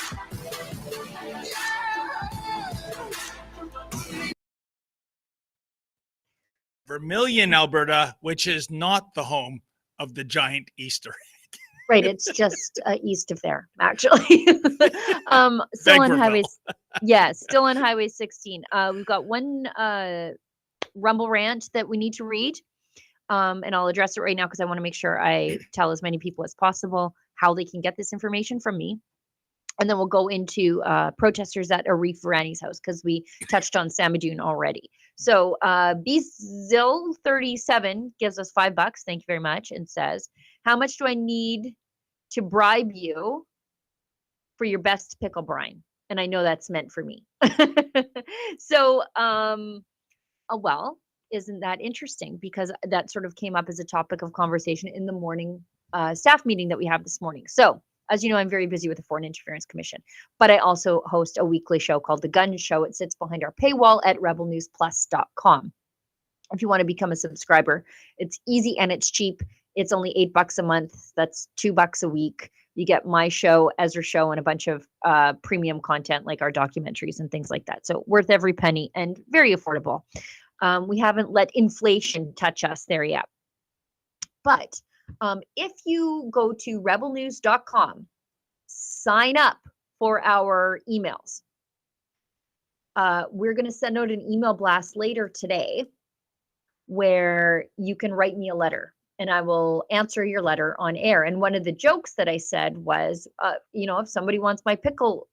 [SPEAKER 1] Vermilion, Alberta, which is not the home of the giant Easter egg.
[SPEAKER 2] Right, it's just east of there, actually. Still on Highway, still on Highway 16. We've got one Rumble rant that we need to read, and I'll address it right now because I want to make sure I tell as many people as possible how they can get this information from me. And then we'll go into protesters at Arif Varani's house because we touched on Samidoun already. So Bezil37 gives us $5. Thank you very much. And says, how much do I need to bribe you for your best pickle brine? And I know that's meant for me. So, well, isn't that interesting? Because that sort of came up as a topic of conversation in the morning staff meeting that we have this morning. So, as you know, I'm very busy with the Foreign Interference Commission, but I also host a weekly show called The Gun Show. It sits behind our paywall at rebelnewsplus.com. If you want to become a subscriber, it's easy and it's cheap. It's only $8 a month. That's $2 a week. You get my show, Ezra's show, and a bunch of premium content like our documentaries and things like that. So worth every penny and very affordable. We haven't let inflation touch us there yet. But if you go to rebelnews.com, sign up for our emails. We're going to send out an email blast later today where you can write me a letter and I will answer your letter on air. And one of the jokes that I said was, if somebody wants my pickle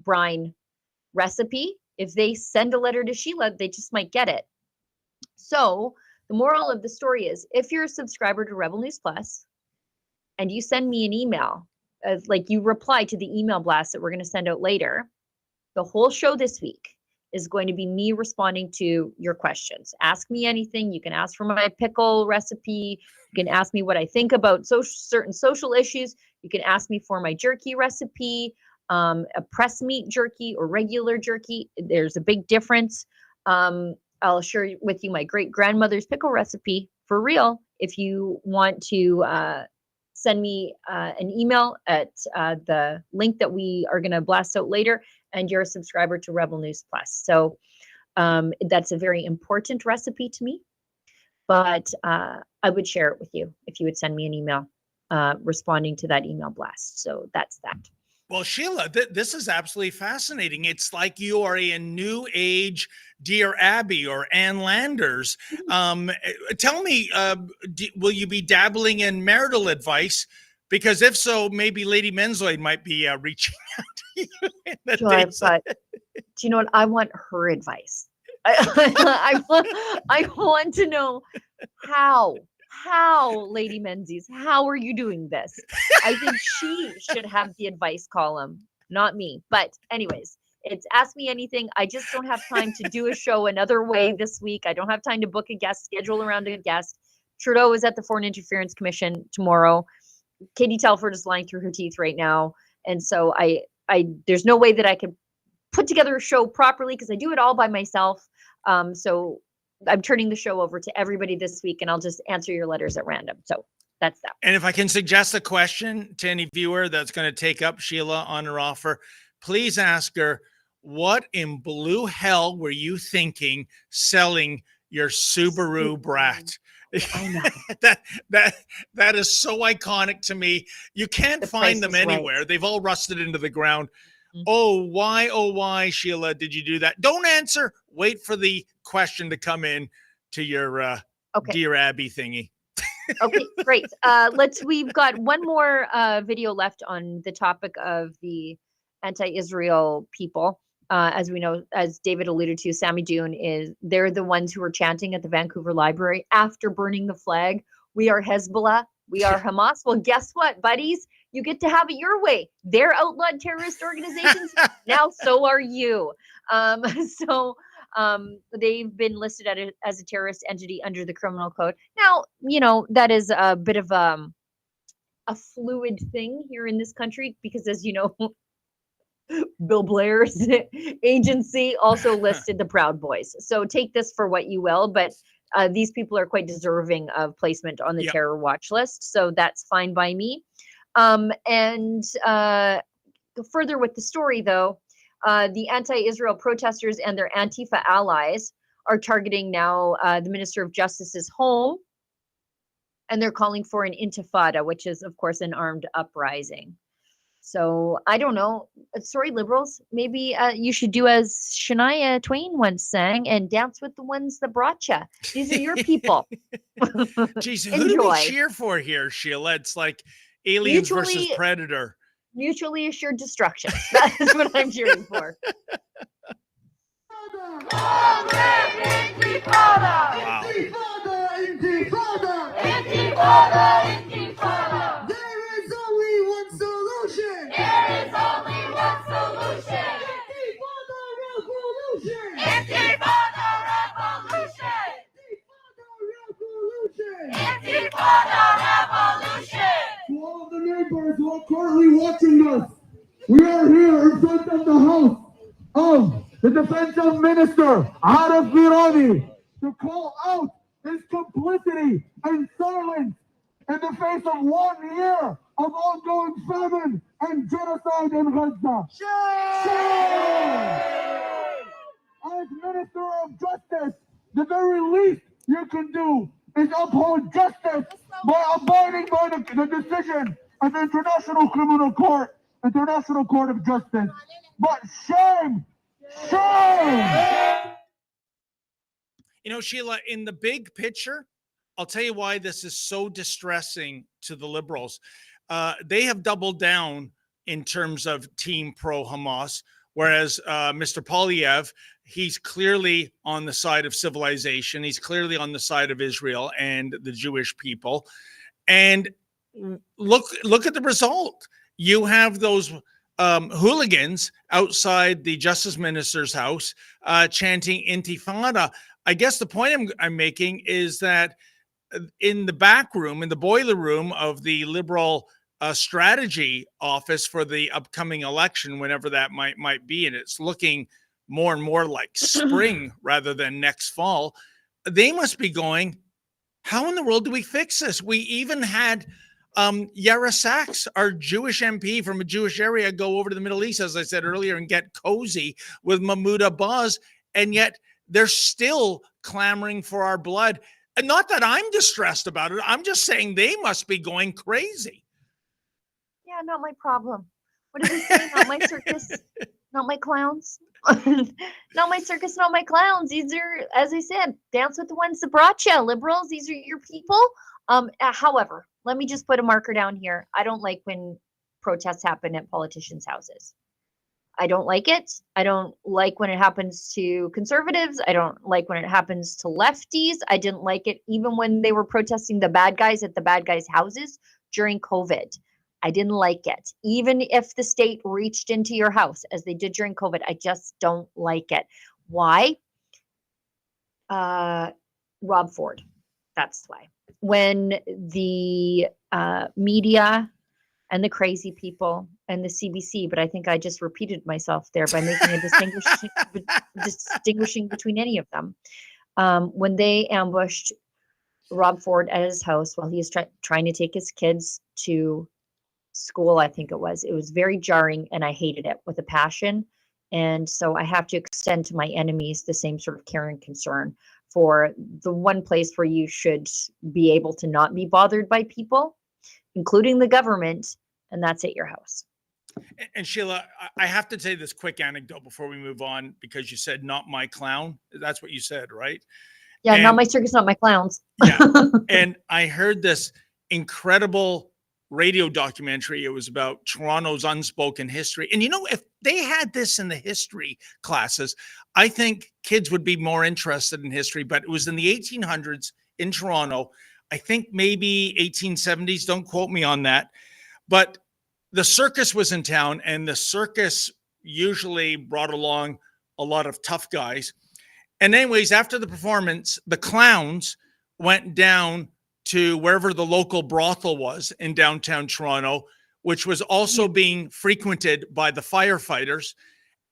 [SPEAKER 2] brine recipe, if they send a letter to Sheila, they just might get it. So the moral of the story is, if you're a subscriber to Rebel News Plus and you send me an email, like you reply to the email blast that we're going to send out later, the whole show this week is going to be me responding to your questions. Ask me anything. You can ask for my pickle recipe. You can ask me what I think about certain social issues. You can ask me for my jerky recipe, a press meat jerky or regular jerky. There's a big difference. I'll share with you my great grandmother's pickle recipe for real. If you want to send me an email at the link that we are going to blast out later, and you're a subscriber to Rebel News Plus. So that's a very important recipe to me, but I would share it with you if you would send me an email. responding to that email blast. So that's that.
[SPEAKER 1] Well, Sheila, this is absolutely fascinating. It's like you are a new age Dear Abby or Ann Landers. Tell me, will you be dabbling in marital advice? Because if so, maybe Lady Menzoid might be reaching out to you in the days ahead.
[SPEAKER 2] Do you know what? I want her advice. I want to know how, Lady Menzies, how are you doing this? I think she should have the advice column, not me. But anyways, it's Ask Me Anything. I just don't have time to do a show another way this week. I don't have time to book a guest, schedule around a guest. Trudeau is at the Foreign Interference Commission tomorrow. Katie Telford is lying through her teeth right now. And so I there's no way that I could put together a show properly because I do it all by myself. So I'm turning the show over to everybody this week, and I'll just answer your letters at random. So that's that.
[SPEAKER 1] And if I can suggest a question to any viewer that's going to take up Sheila on her offer, please ask her, what in blue hell were you thinking selling your Subaru Brat?
[SPEAKER 2] I know.
[SPEAKER 1] that is so iconic to me. You can't find them anywhere. Right. They've all rusted into the ground. Mm-hmm. Oh, why, Sheila, did you do that? Don't answer. Wait for the question to come in to your Dear Abby thingy.
[SPEAKER 2] Okay, great. We've got one more video left on the topic of the anti-Israel people. As we know, as David alluded to, Samidoun they're the ones who were chanting at the Vancouver Library after burning the flag. We are Hezbollah. We are Hamas. Well, guess what, buddies? You get to have it your way. They're outlawed terrorist organizations. Now, so are you. They've been listed as a terrorist entity under the criminal code. Now, that is a bit of a fluid thing here in this country because, as you know, Bill Blair's agency also listed the Proud Boys. So take this for what you will, but these people are quite deserving of placement on the terror watch list. So that's fine by me. And further with the story, though, the anti-Israel protesters and their Antifa allies are targeting now the Minister of Justice's home. And they're calling for an intifada, which is, of course, an armed uprising. So I don't know. Sorry, Liberals. Maybe you should do as Shania Twain once sang and dance with the ones that brought you. These are your people.
[SPEAKER 1] Jeez, who do we cheer for here, Sheila? It's like Aliens versus Predator.
[SPEAKER 2] Mutually assured destruction. That is what I'm cheering for.
[SPEAKER 1] Wow.
[SPEAKER 5] There is only one solution. To all of the neighbors who are currently watching us, we are here in front of the house of the Defense Minister Arif Virani to call out his complicity and silence in the face of 1 year of ongoing famine and genocide in Gaza. As Minister of Justice, the very least you can do is uphold justice by abiding by the decision of the International Criminal Court, International Court of Justice. But shame!
[SPEAKER 1] Sheila, in the big picture, I'll tell you why this is so distressing to the Liberals. They have doubled down in terms of team pro-Hamas, whereas Mr. Pawsitive, he's clearly on the side of civilization. He's clearly on the side of Israel and the Jewish people. And look at the result. You have those hooligans outside the Justice Minister's house chanting intifada. I guess the point I'm making is that in the back room, in the boiler room of the Liberal strategy office for the upcoming election, whenever that might be, and it's looking more and more like spring rather than next fall, they must be going, how in the world do we fix this? We even had Yara Sachs, our Jewish MP from a Jewish area, go over to the Middle East, as I said earlier, and get cozy with Mahmoud Abbas, and yet they're still clamoring for our blood. Not that I'm distressed about it. I'm just saying they must be going crazy.
[SPEAKER 2] Yeah, not my problem. What does it say? Not my circus, not my clowns. Not my circus, not my clowns. These are, as I said, dance with the ones that brought you, liberals. These are your people. However, let me just put a marker down here. I don't like when protests happen at politicians' houses. I don't like it. I don't like when it happens to conservatives. I don't like when it happens to lefties. I didn't like it even when they were protesting the bad guys at the bad guys' houses during COVID. I didn't like it. Even if the state reached into your house as they did during COVID, I just don't like it. Why? Rob Ford. That's why. When the media and the crazy people and the CBC, but I think I just repeated myself there by making a distinguishing between any of them. When they ambushed Rob Ford at his house while he was trying to take his kids to school, I think it was very jarring, and I hated it with a passion. And so I have to extend to my enemies the same sort of care and concern for the one place where you should be able to not be bothered by people, including the government, and that's at your house.
[SPEAKER 1] And Sheila, I have to say this quick anecdote before we move on, because you said not my clown. That's what you said, right?
[SPEAKER 2] Yeah,
[SPEAKER 1] and,
[SPEAKER 2] not my circus, not my clowns.
[SPEAKER 1] Yeah. And I heard this incredible radio documentary. It was about Toronto's unspoken history. And if they had this in the history classes, I think kids would be more interested in history. But it was in the 1800s in Toronto. I think maybe 1870s. Don't quote me on that. But the circus was in town, and the circus usually brought along a lot of tough guys. And anyways, after the performance, the clowns went down to wherever the local brothel was in downtown Toronto, which was also being frequented by the firefighters.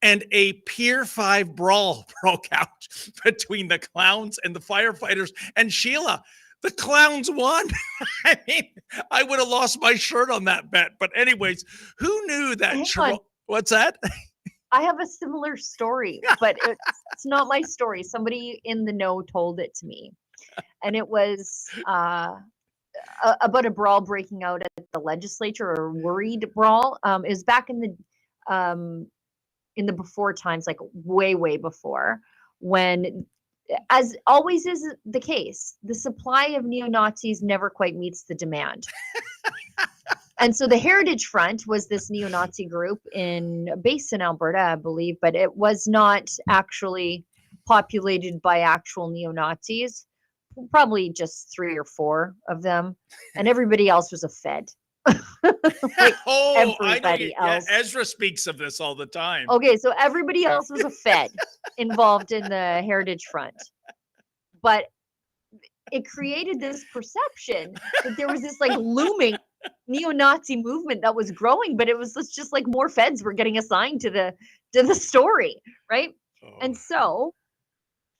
[SPEAKER 1] And a Pier 5 brawl broke out between the clowns and the firefighters. And Sheila, the clowns won. I mean, I would have lost my shirt on that bet. But anyways, who knew that? What's that?
[SPEAKER 2] I have a similar story, but it's not my story. Somebody in the know told it to me. And it was about a brawl breaking out at the legislature, or a worried brawl. It was back in the before times, like way, way before, when, as always is the case, the supply of neo-Nazis never quite meets the demand. And so the Heritage Front was this neo-Nazi group based in Alberta, I believe, but it was not actually populated by actual neo-Nazis. Probably just 3 or 4 of them, and everybody else was a Fed. Like everybody else.
[SPEAKER 1] Yeah, Ezra speaks of this all the time.
[SPEAKER 2] Okay, so everybody else was a Fed involved in the Heritage Front, but it created this perception that there was this like looming neo-Nazi movement that was growing, but it was just like more Feds were getting assigned to the story, right? Oh. And so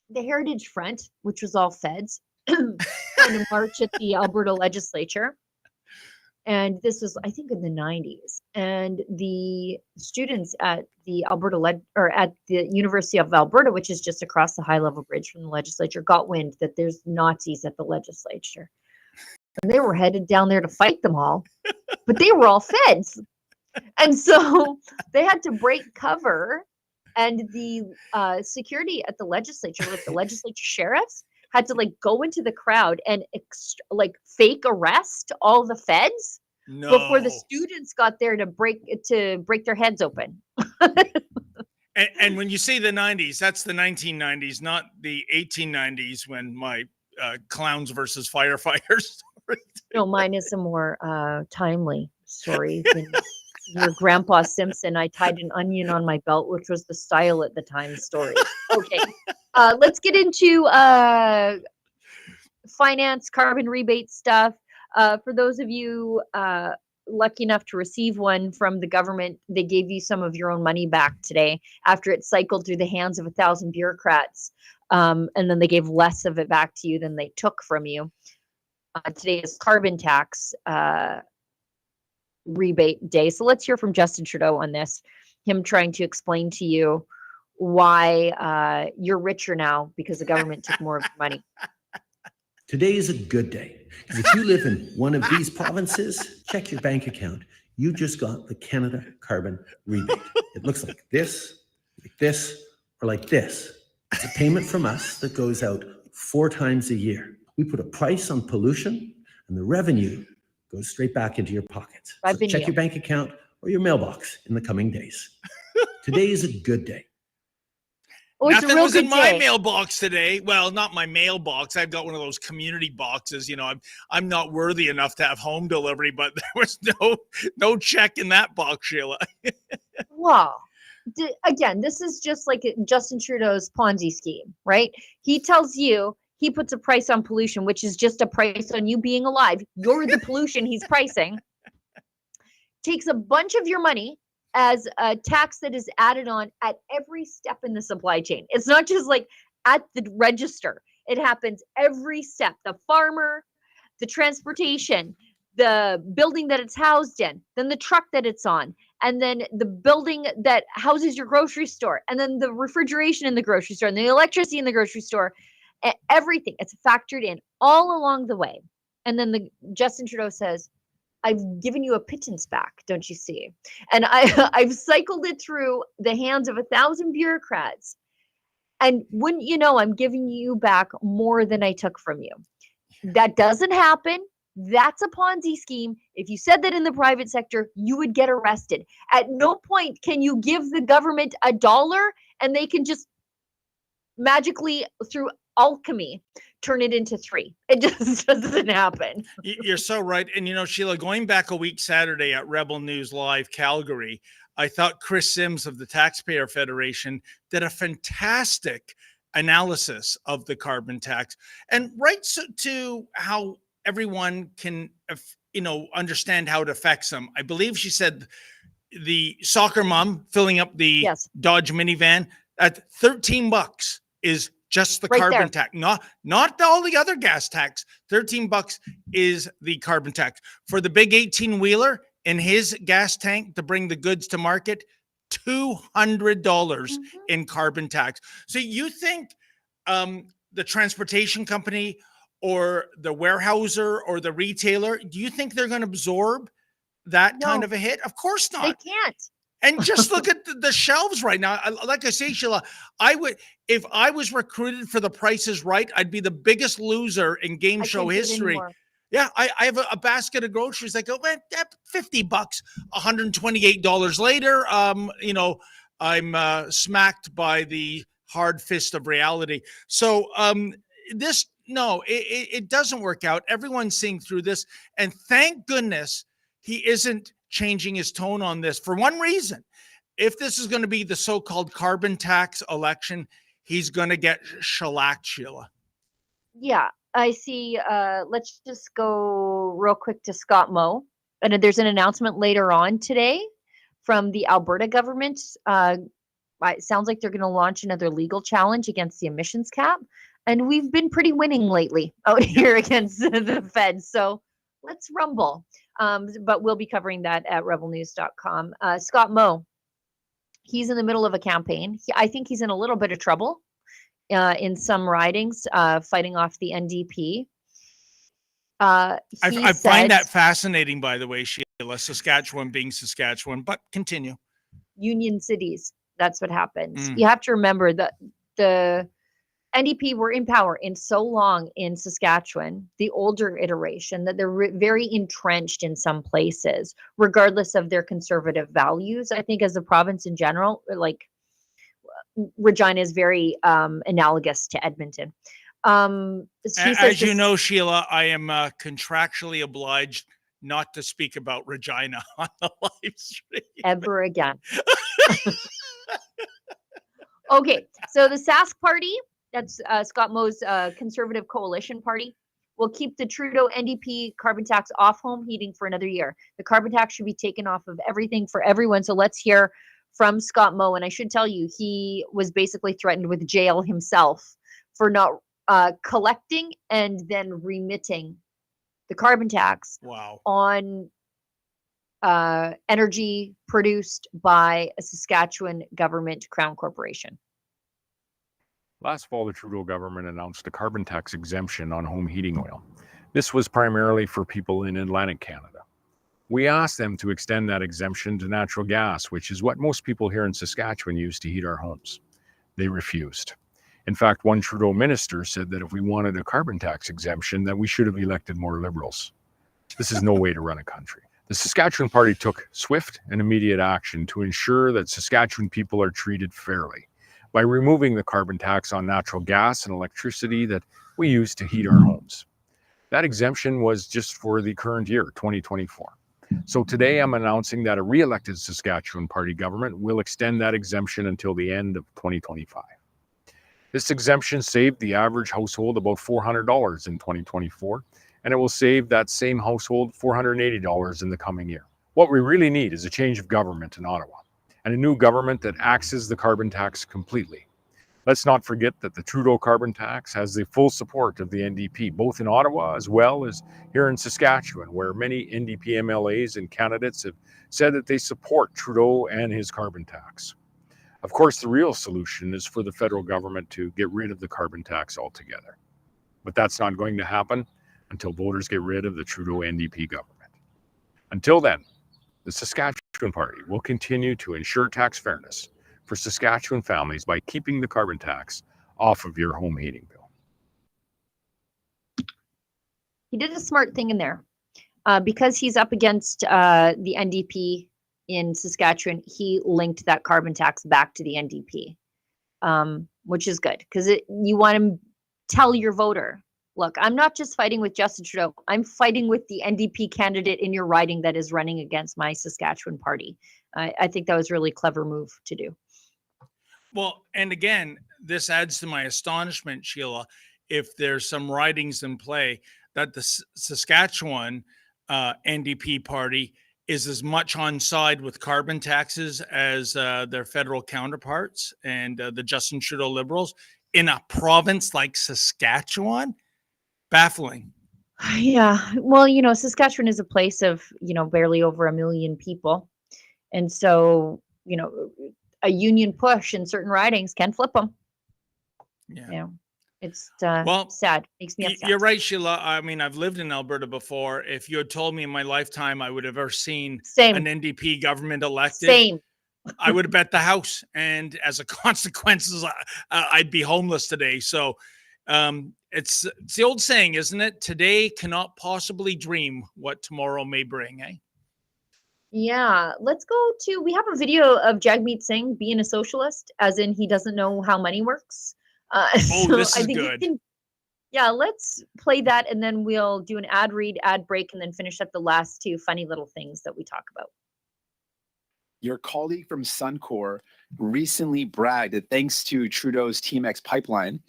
[SPEAKER 2] the Heritage Front, which was all Feds, kind of march at the Alberta legislature. And this was, I think, in the 90s. And the students at the at the University of Alberta, which is just across the high level bridge from the legislature, got wind that there's Nazis at the legislature. And they were headed down there to fight them all, but they were all Feds. And so they had to break cover. And the security at the legislature, like the legislature sheriffs, had to like go into the crowd and fake arrest all the Feds before the students got there to break their heads open.
[SPEAKER 1] and when you say the 90s, that's the 1990s, not the 1890s when my clowns versus firefighters.
[SPEAKER 2] No, mine is a more timely story than your Grandpa Simpson, I tied an onion on my belt, which was the style at the time story. Okay, let's get into finance, carbon rebate stuff. For those of you lucky enough to receive one from the government, they gave you some of your own money back today after it cycled through the hands of 1,000 bureaucrats. And then they gave less of it back to you than they took from you. Today is carbon tax rebate day. So let's hear from Justin Trudeau on this, him trying to explain to you why you're richer now because the government took more of your money.
[SPEAKER 6] Today is a good day. Because if you live in one of these provinces, check your bank account. You just got the Canada Carbon Rebate. It looks like this, or like this. It's a payment from us that goes out 4 times a year. We put a price on pollution, and the revenue goes straight back into your pockets. So check your bank account or your mailbox in the coming days. Today is a good day.
[SPEAKER 2] Oh, it's a
[SPEAKER 1] Nothing
[SPEAKER 2] real
[SPEAKER 1] was
[SPEAKER 2] good
[SPEAKER 1] in my
[SPEAKER 2] day.
[SPEAKER 1] mailbox today. Well, not my mailbox. I've got one of those community boxes. You know, I'm not worthy enough to have home delivery, but there was no check in that box, Sheila.
[SPEAKER 2] Wow. Again, this is just like Justin Trudeau's Ponzi scheme, right? He tells you he puts a price on pollution, which is just a price on you being alive. You're the pollution he's pricing. Takes a bunch of your money as a tax that is added on at every step in the supply chain. It's not just like at the register. It happens every step. The farmer, the transportation, the building that it's housed in, then the truck that it's on, and then the building that houses your grocery store, and then the refrigeration in the grocery store, and the electricity in the grocery store, everything. It's factored in all along the way. And then Justin Trudeau says, I've given you a pittance back, don't you see? And I've cycled it through the hands of 1,000 bureaucrats. And wouldn't you know, I'm giving you back more than I took from you. That doesn't happen. That's a Ponzi scheme. If you said that in the private sector, you would get arrested. At no point can you give the government $1 and they can just magically, through alchemy, turn it into 3. It just doesn't happen.
[SPEAKER 1] You're so right. And, you know, Sheila, going back a week Saturday at Rebel News Live, Calgary, I thought Chris Sims of the Taxpayer Federation did a fantastic analysis of the carbon tax and to how everyone can, you know, understand how it affects them. I believe she said the soccer mom filling up the Dodge minivan at $13 is just the carbon tax, not all the other gas tax. $13 is the carbon tax. For the big 18-wheeler in his gas tank to bring the goods to market, $200 in carbon tax. So you think the transportation company or the warehouser or the retailer, do you think they're going to absorb that kind of a hit? Of course not.
[SPEAKER 2] They can't.
[SPEAKER 1] And just look at the shelves right now. Like I say, Sheila, if I was recruited for The Price is Right, I'd be the biggest loser in game show history. Yeah, I have a basket of groceries. I go, man, $50, $128 later. You know, I'm smacked by the hard fist of reality. So it doesn't work out. Everyone's seeing through this, and thank goodness he isn't changing his tone on this for one reason. If this is going to be the so-called carbon tax election, he's going to get shellacked, Sheila.
[SPEAKER 2] Yeah, I see. Let's just go real quick to Scott Moe. And there's an announcement later on today from the Alberta government. It sounds like they're going to launch another legal challenge against the emissions cap. And we've been pretty winning lately out here against the feds. So let's rumble. But we'll be covering that at rebelnews.com. Scott Moe, he's in the middle of a campaign. I think he's in a little bit of trouble in some ridings, fighting off the NDP. I
[SPEAKER 1] find that fascinating, by the way, Sheila, Saskatchewan being Saskatchewan, but continue.
[SPEAKER 2] Union cities, that's what happens. You have to remember that the NDP were in power in so long in Saskatchewan, the older iteration, that they're very entrenched in some places, regardless of their conservative values. I think as a province in general, like Regina is very analogous to Edmonton.
[SPEAKER 1] As you know, Sheila, I am contractually obliged not to speak about Regina on the live stream
[SPEAKER 2] ever again. Okay, so the Sask Party, that's Scott Moe's Conservative Coalition Party, will keep the Trudeau NDP carbon tax off home heating for another year. The carbon tax should be taken off of everything for everyone. So let's hear from Scott Moe. And I should tell you, he was basically threatened with jail himself for not collecting and then remitting the carbon tax on energy produced by a Saskatchewan government Crown Corporation.
[SPEAKER 7] Last fall, the Trudeau government announced a carbon tax exemption on home heating oil. This was primarily for people in Atlantic Canada. We asked them to extend that exemption to natural gas, which is what most people here in Saskatchewan use to heat our homes. They refused. In fact, one Trudeau minister said that if we wanted a carbon tax exemption, that we should have elected more Liberals. This is no way to run a country. The Saskatchewan Party took swift and immediate action to ensure that Saskatchewan people are treated fairly by removing the carbon tax on natural gas and electricity that we use to heat our homes. That exemption was just for the current year, 2024. So today I'm announcing that a re-elected Saskatchewan Party government will extend that exemption until the end of 2025. This exemption saved the average household about $400 in 2024, and it will save that same household $480 in the coming year. What we really need is a change of government in Ottawa, and a new government that axes the carbon tax completely. Let's not forget that the Trudeau carbon tax has the full support of the NDP, both in Ottawa as well as here in Saskatchewan, where many NDP MLAs and candidates have said that they support Trudeau and his carbon tax. Of course, the real solution is for the federal government to get rid of the carbon tax altogether. But that's not going to happen until voters get rid of the Trudeau NDP government. Until then, the Saskatchewan Party will continue to ensure tax fairness for Saskatchewan families by keeping the carbon tax off of your home heating bill.
[SPEAKER 2] He did a smart thing in there. Because he's up against the NDP in Saskatchewan, he linked that carbon tax back to the NDP, which is good because you want to tell your voter, look, I'm not just fighting with Justin Trudeau. I'm fighting with the NDP candidate in your riding that is running against my Saskatchewan party. I think that was a really clever move to do.
[SPEAKER 1] Well, and again, this adds to my astonishment, Sheila, if there's some ridings in play that the Saskatchewan NDP party is as much on side with carbon taxes as their federal counterparts and the Justin Trudeau Liberals in a province like Saskatchewan. Baffling.
[SPEAKER 2] Yeah. Well, Saskatchewan is a place of, barely over 1 million people. And so, a union push in certain ridings can flip them.
[SPEAKER 1] Yeah.
[SPEAKER 2] It's
[SPEAKER 1] well,
[SPEAKER 2] sad. Makes me upset.
[SPEAKER 1] You're right, Sheila. I mean, I've lived in Alberta before. If you had told me in my lifetime I would have ever seen an NDP government elected, I would have bet the house. And as a consequence, I'd be homeless today. So it's the old saying, isn't it? Today cannot possibly dream what tomorrow may bring, eh?
[SPEAKER 2] Yeah, let's go to, we have a video of Jagmeet Singh being a socialist, as in he doesn't know how money works.
[SPEAKER 1] This is good.
[SPEAKER 2] Let's play that and then we'll do an ad read, ad break, and then finish up the last two funny little things that we talk about.
[SPEAKER 8] Your colleague from Suncor recently bragged that thanks to Trudeau's TMX pipeline,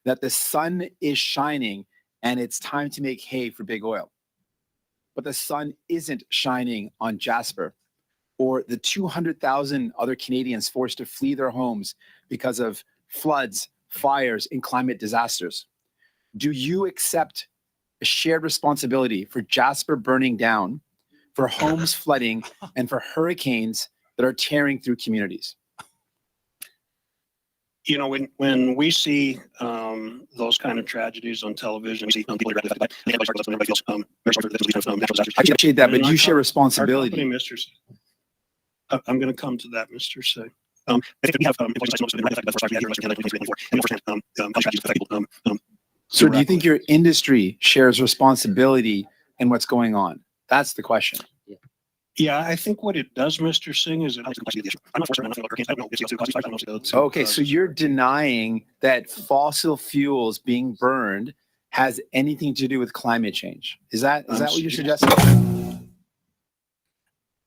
[SPEAKER 8] that the sun is shining and it's time to make hay for big oil. But the sun isn't shining on Jasper or the 200,000 other Canadians forced to flee their homes because of floods, fires, and climate disasters. Do you accept a shared responsibility for Jasper burning down, for homes flooding, and for hurricanes that are tearing through communities?
[SPEAKER 9] When we see those kind of tragedies on television, we see people I
[SPEAKER 8] appreciate that, but you share responsibility.
[SPEAKER 9] I'm going to come to that, Mr. Singh.
[SPEAKER 8] So do you think your industry shares responsibility in what's going on? That's the question.
[SPEAKER 9] Yeah, I think what it does, Mr. Singh, is
[SPEAKER 8] okay, so you're denying that fossil fuels being burned has anything to do with climate change. Is that what you're suggesting?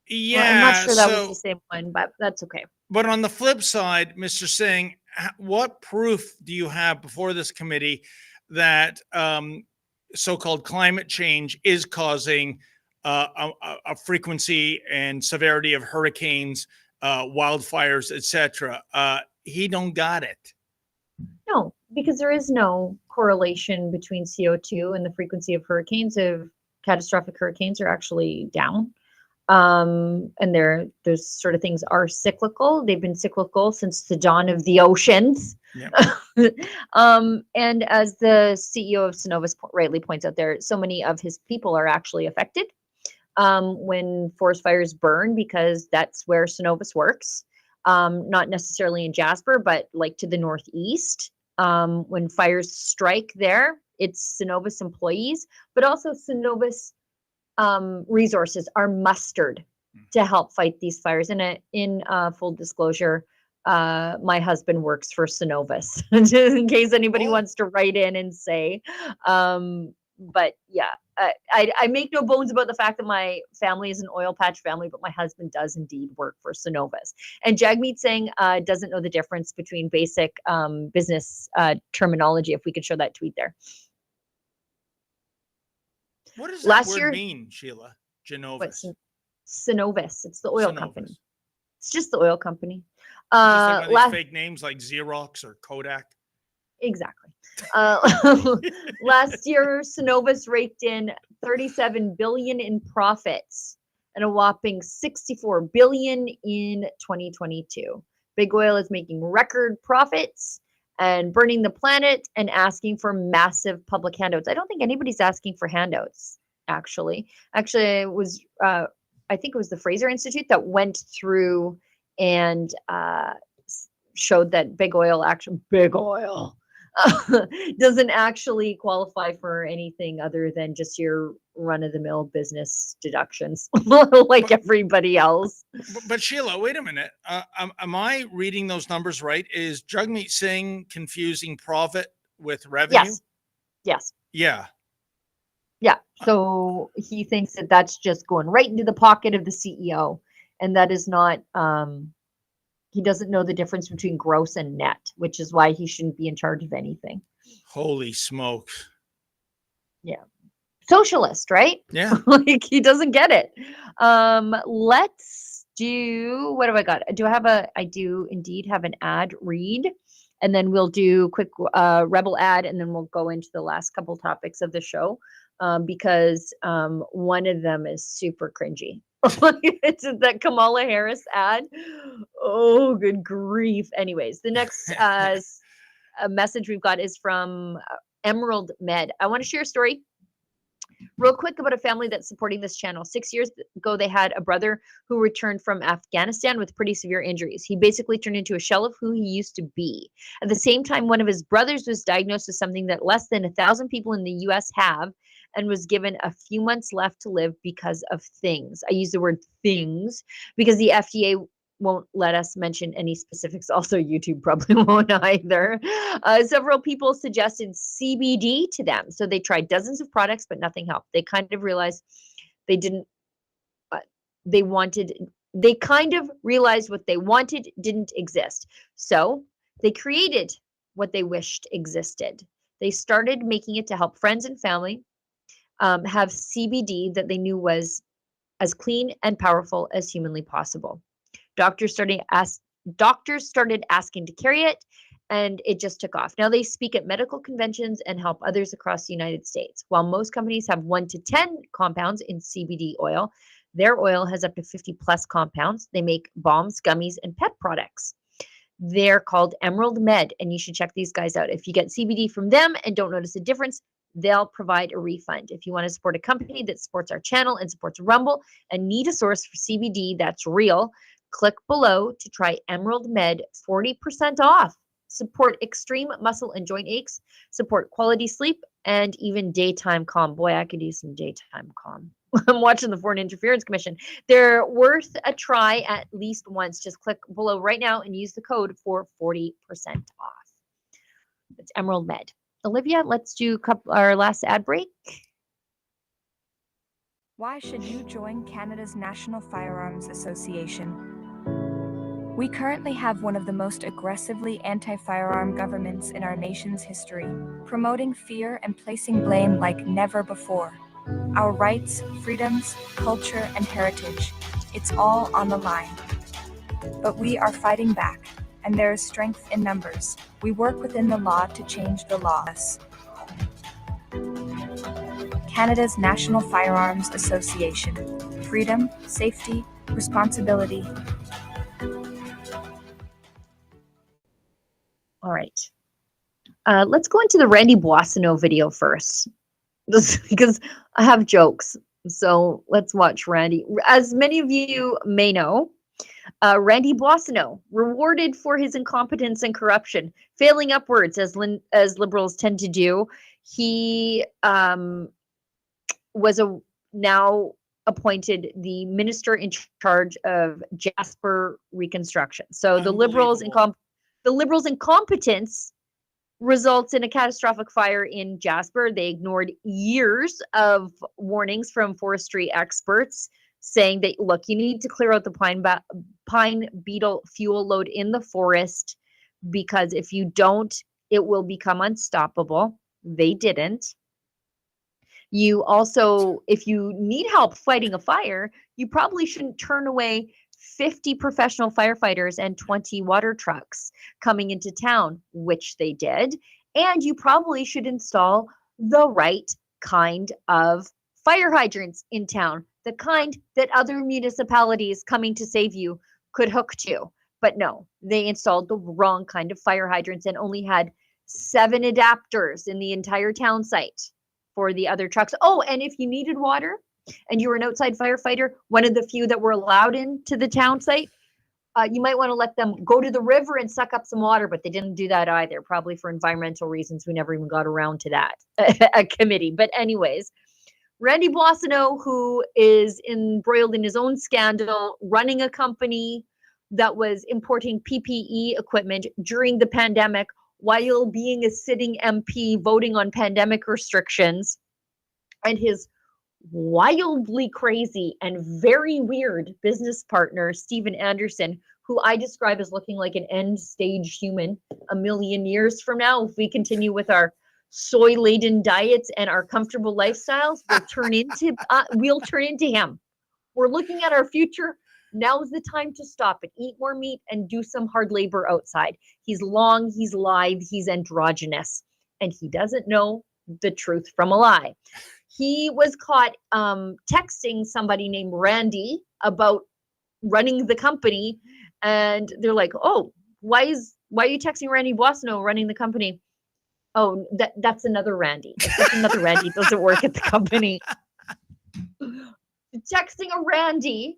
[SPEAKER 1] Yeah,
[SPEAKER 2] well, I'm not sure that was the same one, but that's okay.
[SPEAKER 1] But on the flip side, Mr. Singh, what proof do you have before this committee that so-called climate change is causing a frequency and severity of hurricanes, wildfires, etc.? He don't got it.
[SPEAKER 2] No, because there is no correlation between CO2 and the frequency of hurricanes. If catastrophic hurricanes are actually down. And those sort of things are cyclical. They've been cyclical since the dawn of the oceans.
[SPEAKER 1] Yep.
[SPEAKER 2] And as the CEO of Cenovus rightly points out there, so many of his people are actually affected when forest fires burn, because that's where Cenovus works. Not necessarily in Jasper, but like to the northeast. When fires strike there, it's Cenovus employees, but also Cenovus resources are mustered to help fight these fires. And in full disclosure, my husband works for Cenovus, in case anybody wants to write in and say. But yeah, I make no bones about the fact that my family is an oil patch family, but my husband does indeed work for Cenovus. And Jagmeet Singh doesn't know the difference between basic business terminology. If we could show that tweet there.
[SPEAKER 1] What does that word mean, Sheila? Cenovus.
[SPEAKER 2] Cenovus. It's the oil company. It's just the oil company.
[SPEAKER 1] Just like these fake names like Xerox or Kodak.
[SPEAKER 2] Exactly. Last year, Cenovus raked in $37 billion in profits and a whopping $64 billion in 2022. Big Oil is making record profits and burning the planet and asking for massive public handouts. I don't think anybody's asking for handouts, actually. Actually, it was, I think it was the Fraser Institute that went through and showed that Big Oil doesn't actually qualify for anything other than just your run-of-the-mill business deductions, like everybody else.
[SPEAKER 1] But Sheila, wait a minute. Am I reading those numbers right? Is Jagmeet Singh confusing profit with revenue?
[SPEAKER 2] Yes.
[SPEAKER 1] Yeah.
[SPEAKER 2] Yeah. So he thinks that that's just going right into the pocket of the CEO, and that is not. He doesn't know the difference between gross and net, which is why he shouldn't be in charge of anything.
[SPEAKER 1] Holy smokes.
[SPEAKER 2] Yeah. Socialist, right?
[SPEAKER 1] Yeah.
[SPEAKER 2] Like he doesn't get it. Let's do, what have I got? I do indeed have an ad read, and then we'll do quick rebel ad, and then we'll go into the last couple topics of the show, because one of them is super cringy. It's that Kamala Harris ad. Oh, good grief. Anyways, the next message we've got is from Emerald Med. I want to share a story real quick about a family that's supporting this channel. 6 years ago, they had a brother who returned from Afghanistan with pretty severe injuries. He basically turned into a shell of who he used to be. At the same time, one of his brothers was diagnosed with something that less than 1,000 people in the US have, and was given a few months left to live because of things. I use the word things because the FDA won't let us mention any specifics. Also, YouTube probably won't either. Several people suggested CBD to them. So they tried dozens of products, but nothing helped. They kind of realized they kind of realized what they wanted didn't exist. So they created what they wished existed. They started making it to help friends and family have CBD that they knew was as clean and powerful as humanly possible. Doctors started asking to carry it, and it just took off. Now they speak at medical conventions and help others across the United States. While most companies have 1 to 10 compounds in CBD oil, their oil has up to 50 plus compounds. They make balms, gummies, and pet products. They're called Emerald Med, and you should check these guys out. If you get CBD from them and don't notice a difference, they'll provide a refund. If you want to support a company that supports our channel and supports Rumble and need a source for CBD that's real, click below to try Emerald Med, 40% off. Support extreme muscle and joint aches, support quality sleep, and even daytime calm. Boy, I could use some daytime calm. I'm watching the Foreign Interference Commission. They're worth a try at least once. Just click below right now and use the code for 40% off. It's Emerald Med. Olivia, let's do our last ad break.
[SPEAKER 10] Why should you join Canada's National Firearms Association? We currently have one of the most aggressively anti-firearm governments in our nation's history, promoting fear and placing blame like never before. Our rights, freedoms, culture, and heritage, it's all on the line. But we are fighting back, and there is strength in numbers. We work within the law to change the laws. Canada's National Firearms Association. Freedom, safety, responsibility.
[SPEAKER 2] All right. Let's go into the Randy Boissonneau video first, because I have jokes. So let's watch Randy. As many of you may know, Randy Boissonneau, rewarded for his incompetence and corruption, failing upwards as Liberals tend to do. He was now appointed the minister in charge of Jasper reconstruction. So the Liberals' incompetence results in a catastrophic fire in Jasper. They ignored years of warnings from forestry experts saying that, look, you need to clear out the pine beetle fuel load in the forest, because if you don't, it will become unstoppable. They didn't. You also, if you need help fighting a fire, you probably shouldn't turn away 50 professional firefighters and 20 water trucks coming into town, which they did. And you probably should install the right kind of fire hydrants in town, the kind that other municipalities coming to save you could hook to. But no, they installed the wrong kind of fire hydrants and only had 7 adapters in the entire town site for the other trucks. Oh, and if you needed water and you were an outside firefighter, one of the few that were allowed into the town site, you might want to let them go to the river and suck up some water, but they didn't do that either, probably for environmental reasons. We never even got around to that, a committee. But anyways, Randy Boissonneau, who is embroiled in his own scandal, running a company that was importing PPE equipment during the pandemic while being a sitting MP voting on pandemic restrictions, and his wildly crazy and very weird business partner, Stephen Anderson, who I describe as looking like an end stage human a million years from now. If we continue with our soy-laden diets and our comfortable lifestyles, we'll turn into him. We're looking at our future. Now's the time to stop it. Eat more meat and do some hard labor outside. He's long, he's lithe, he's androgynous, and he doesn't know the truth from a lie. He was caught texting somebody named Randy about running the company, and they're like, "Oh, why are you texting Randy Boissonneau running the company?" Oh, that's another Randy. That's another Randy doesn't work at the company. Texting a Randy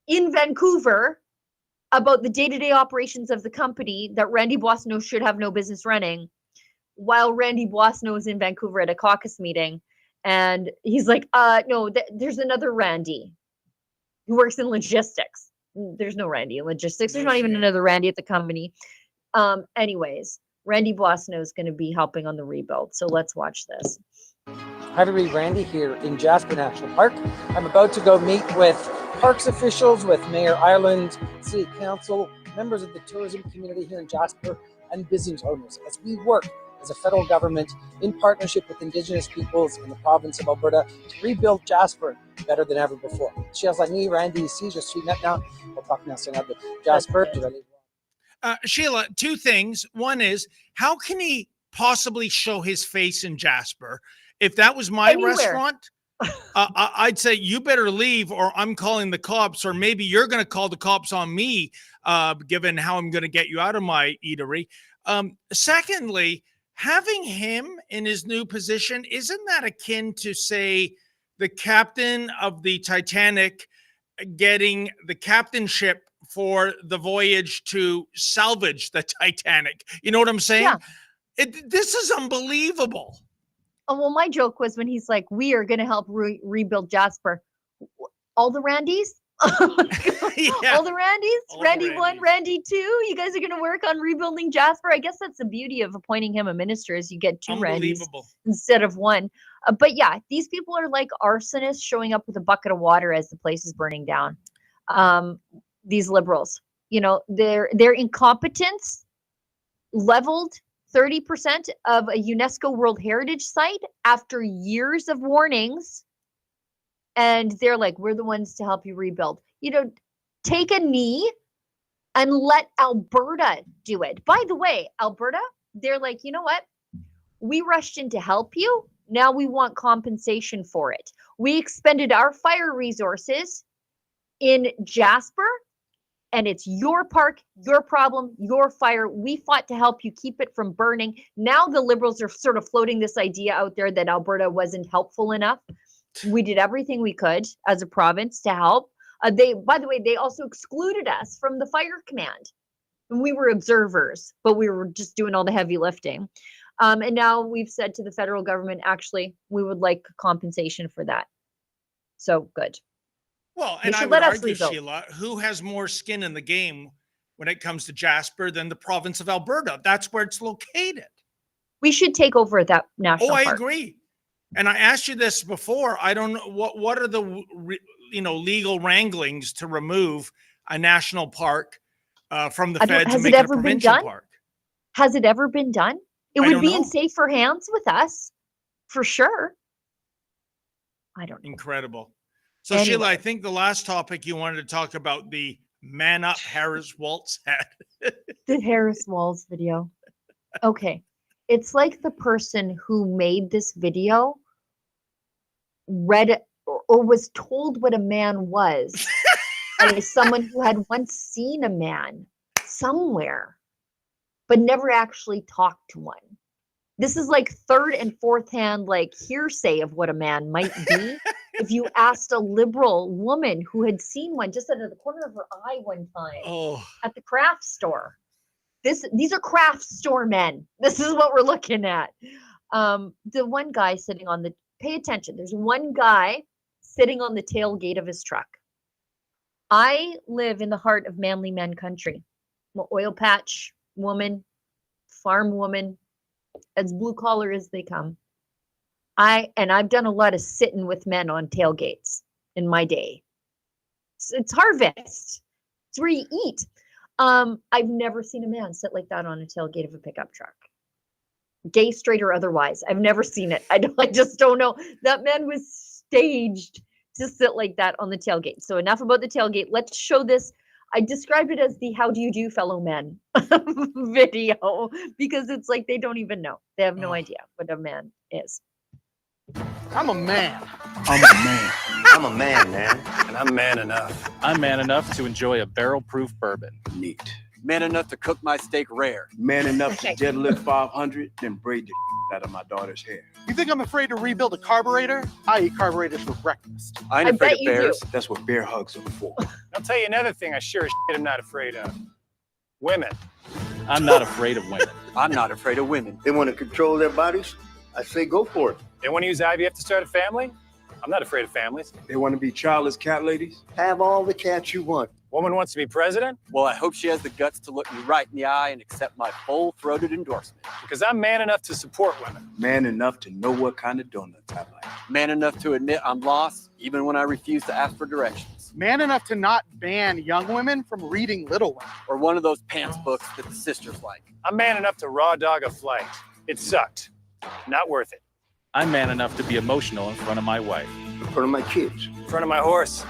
[SPEAKER 2] in Vancouver about the day-to-day operations of the company that Randy Boissonneau should have no business running, while Randy Boissonneau is in Vancouver at a caucus meeting. And he's like, no, there's another Randy who works in logistics. There's no Randy in logistics. There's not even another Randy at the company. Anyways, Randy Boissonneau is going to be helping on the rebuild. So let's watch this.
[SPEAKER 11] Hi everybody, Randy here in Jasper National Park. I'm about to go meet with parks officials, with Mayor Ireland, City Council, members of the tourism community here in Jasper, and business owners as we work as a federal government in partnership with Indigenous peoples in the province of Alberta to rebuild Jasper better than ever before. Cheers like me, Randy, ici, je suis maintenant au parc national de Jasper.
[SPEAKER 1] Sheila, 2 things. One is, how can he possibly show his face in Jasper? If that was my restaurant, I'd say you better leave or I'm calling the cops, or maybe you're going to call the cops on me, given how I'm going to get you out of my eatery. Secondly, having him in his new position, isn't that akin to, say, the captain of the Titanic getting the captainship for the voyage to salvage the Titanic? You know what I'm saying? Yeah. This is unbelievable.
[SPEAKER 2] Oh, well, my joke was when he's like, we are going to help rebuild Jasper. All the Randys? Yeah. All the Randys? Randy 1, Randy 2? You guys are going to work on rebuilding Jasper? I guess that's the beauty of appointing him a minister, is you get 2 Randys instead of 1. But yeah, these people are like arsonists showing up with a bucket of water as the place is burning down. These Liberals, you know, their incompetence leveled 30% of a UNESCO World Heritage Site after years of warnings. And they're like, we're the ones to help you rebuild. You know, take a knee and let Alberta do it. By the way, Alberta, they're like, you know what? We rushed in to help you, Now we want compensation for it. We expended our fire resources in Jasper, and it's your park, your problem, your fire. We fought to help you keep it from burning. Now the Liberals are sort of floating this idea out there that Alberta wasn't helpful enough. We did everything we could as a province to help. By the way, they also excluded us from the fire command. We were observers, but we were just doing all the heavy lifting. And now we've said to the federal government, actually, we would like compensation for that. So good.
[SPEAKER 1] Well, and I would argue, Sheila, who has more skin in the game when it comes to Jasper than the province of Alberta? That's where it's located.
[SPEAKER 2] We should take over that national park.
[SPEAKER 1] I agree. And I asked you this before. I don't know what are the legal wranglings to remove a national park from the feds and make it a provincial park.
[SPEAKER 2] Has it ever been done? It would be in safer hands with us, for sure. I don't know.
[SPEAKER 1] Incredible. So anyway. Sheila, I think the last topic you wanted to talk about, the man up Harris Waltz had.
[SPEAKER 2] The Harris Waltz video. Okay. It's like the person who made this video read or was told what a man was by someone who had once seen a man somewhere, but never actually talked to one. This is like third and fourth hand, like hearsay of what a man might be. If you asked a Liberal woman who had seen one just under the corner of her eye one time at the craft store. These are craft store men. This is what we're looking at. The one guy sitting on the, pay attention, there's one guy sitting on the tailgate of his truck. I live in the heart of manly men country. I'm an oil patch woman, farm woman, as blue collar as they come. I've done a lot of sitting with men on tailgates in my day. It's harvest. It's where you eat. I've never seen a man sit like that on a tailgate of a pickup truck. Gay, straight, or otherwise. I've never seen it. I just don't know. That man was staged to sit like that on the tailgate. So enough about the tailgate. Let's show this. I described it as the how do you do, fellow men video, because it's like they don't even know. They have no idea what a man is.
[SPEAKER 12] I'm a man.
[SPEAKER 13] I'm a man. I'm a man, man.
[SPEAKER 12] And I'm man enough. I'm man enough to enjoy a barrel-proof bourbon.
[SPEAKER 13] Neat.
[SPEAKER 12] Man enough to cook my steak rare.
[SPEAKER 13] Man enough to deadlift 500 and braid the out of my daughter's hair.
[SPEAKER 12] You think I'm afraid to rebuild a carburetor? I eat carburetors for breakfast.
[SPEAKER 13] I ain't afraid of bears. That's what bear hugs are for.
[SPEAKER 12] I'll tell you another thing I sure as shit am not afraid of. Women. I'm not afraid of women.
[SPEAKER 13] I'm not afraid of women. They want to control their bodies? I say go for it.
[SPEAKER 12] They want to use IVF to start a family? I'm not afraid of families.
[SPEAKER 13] They want to be childless cat ladies? Have all the cats you want.
[SPEAKER 12] Woman wants to be president? Well, I hope she has the guts to look me right in the eye and accept my full-throated endorsement. Because I'm man enough to support women.
[SPEAKER 13] Man enough to know what kind of donuts I like.
[SPEAKER 12] Man enough to admit I'm lost, even when I refuse to ask for directions. Man enough to not ban young women from reading Little Women. Or one of those pants books that the sisters like. I'm man enough to raw dog a flight. It sucked. Not worth it. I'm man enough to be emotional in front of my wife.
[SPEAKER 13] In front of my kids.
[SPEAKER 12] In front of my horse.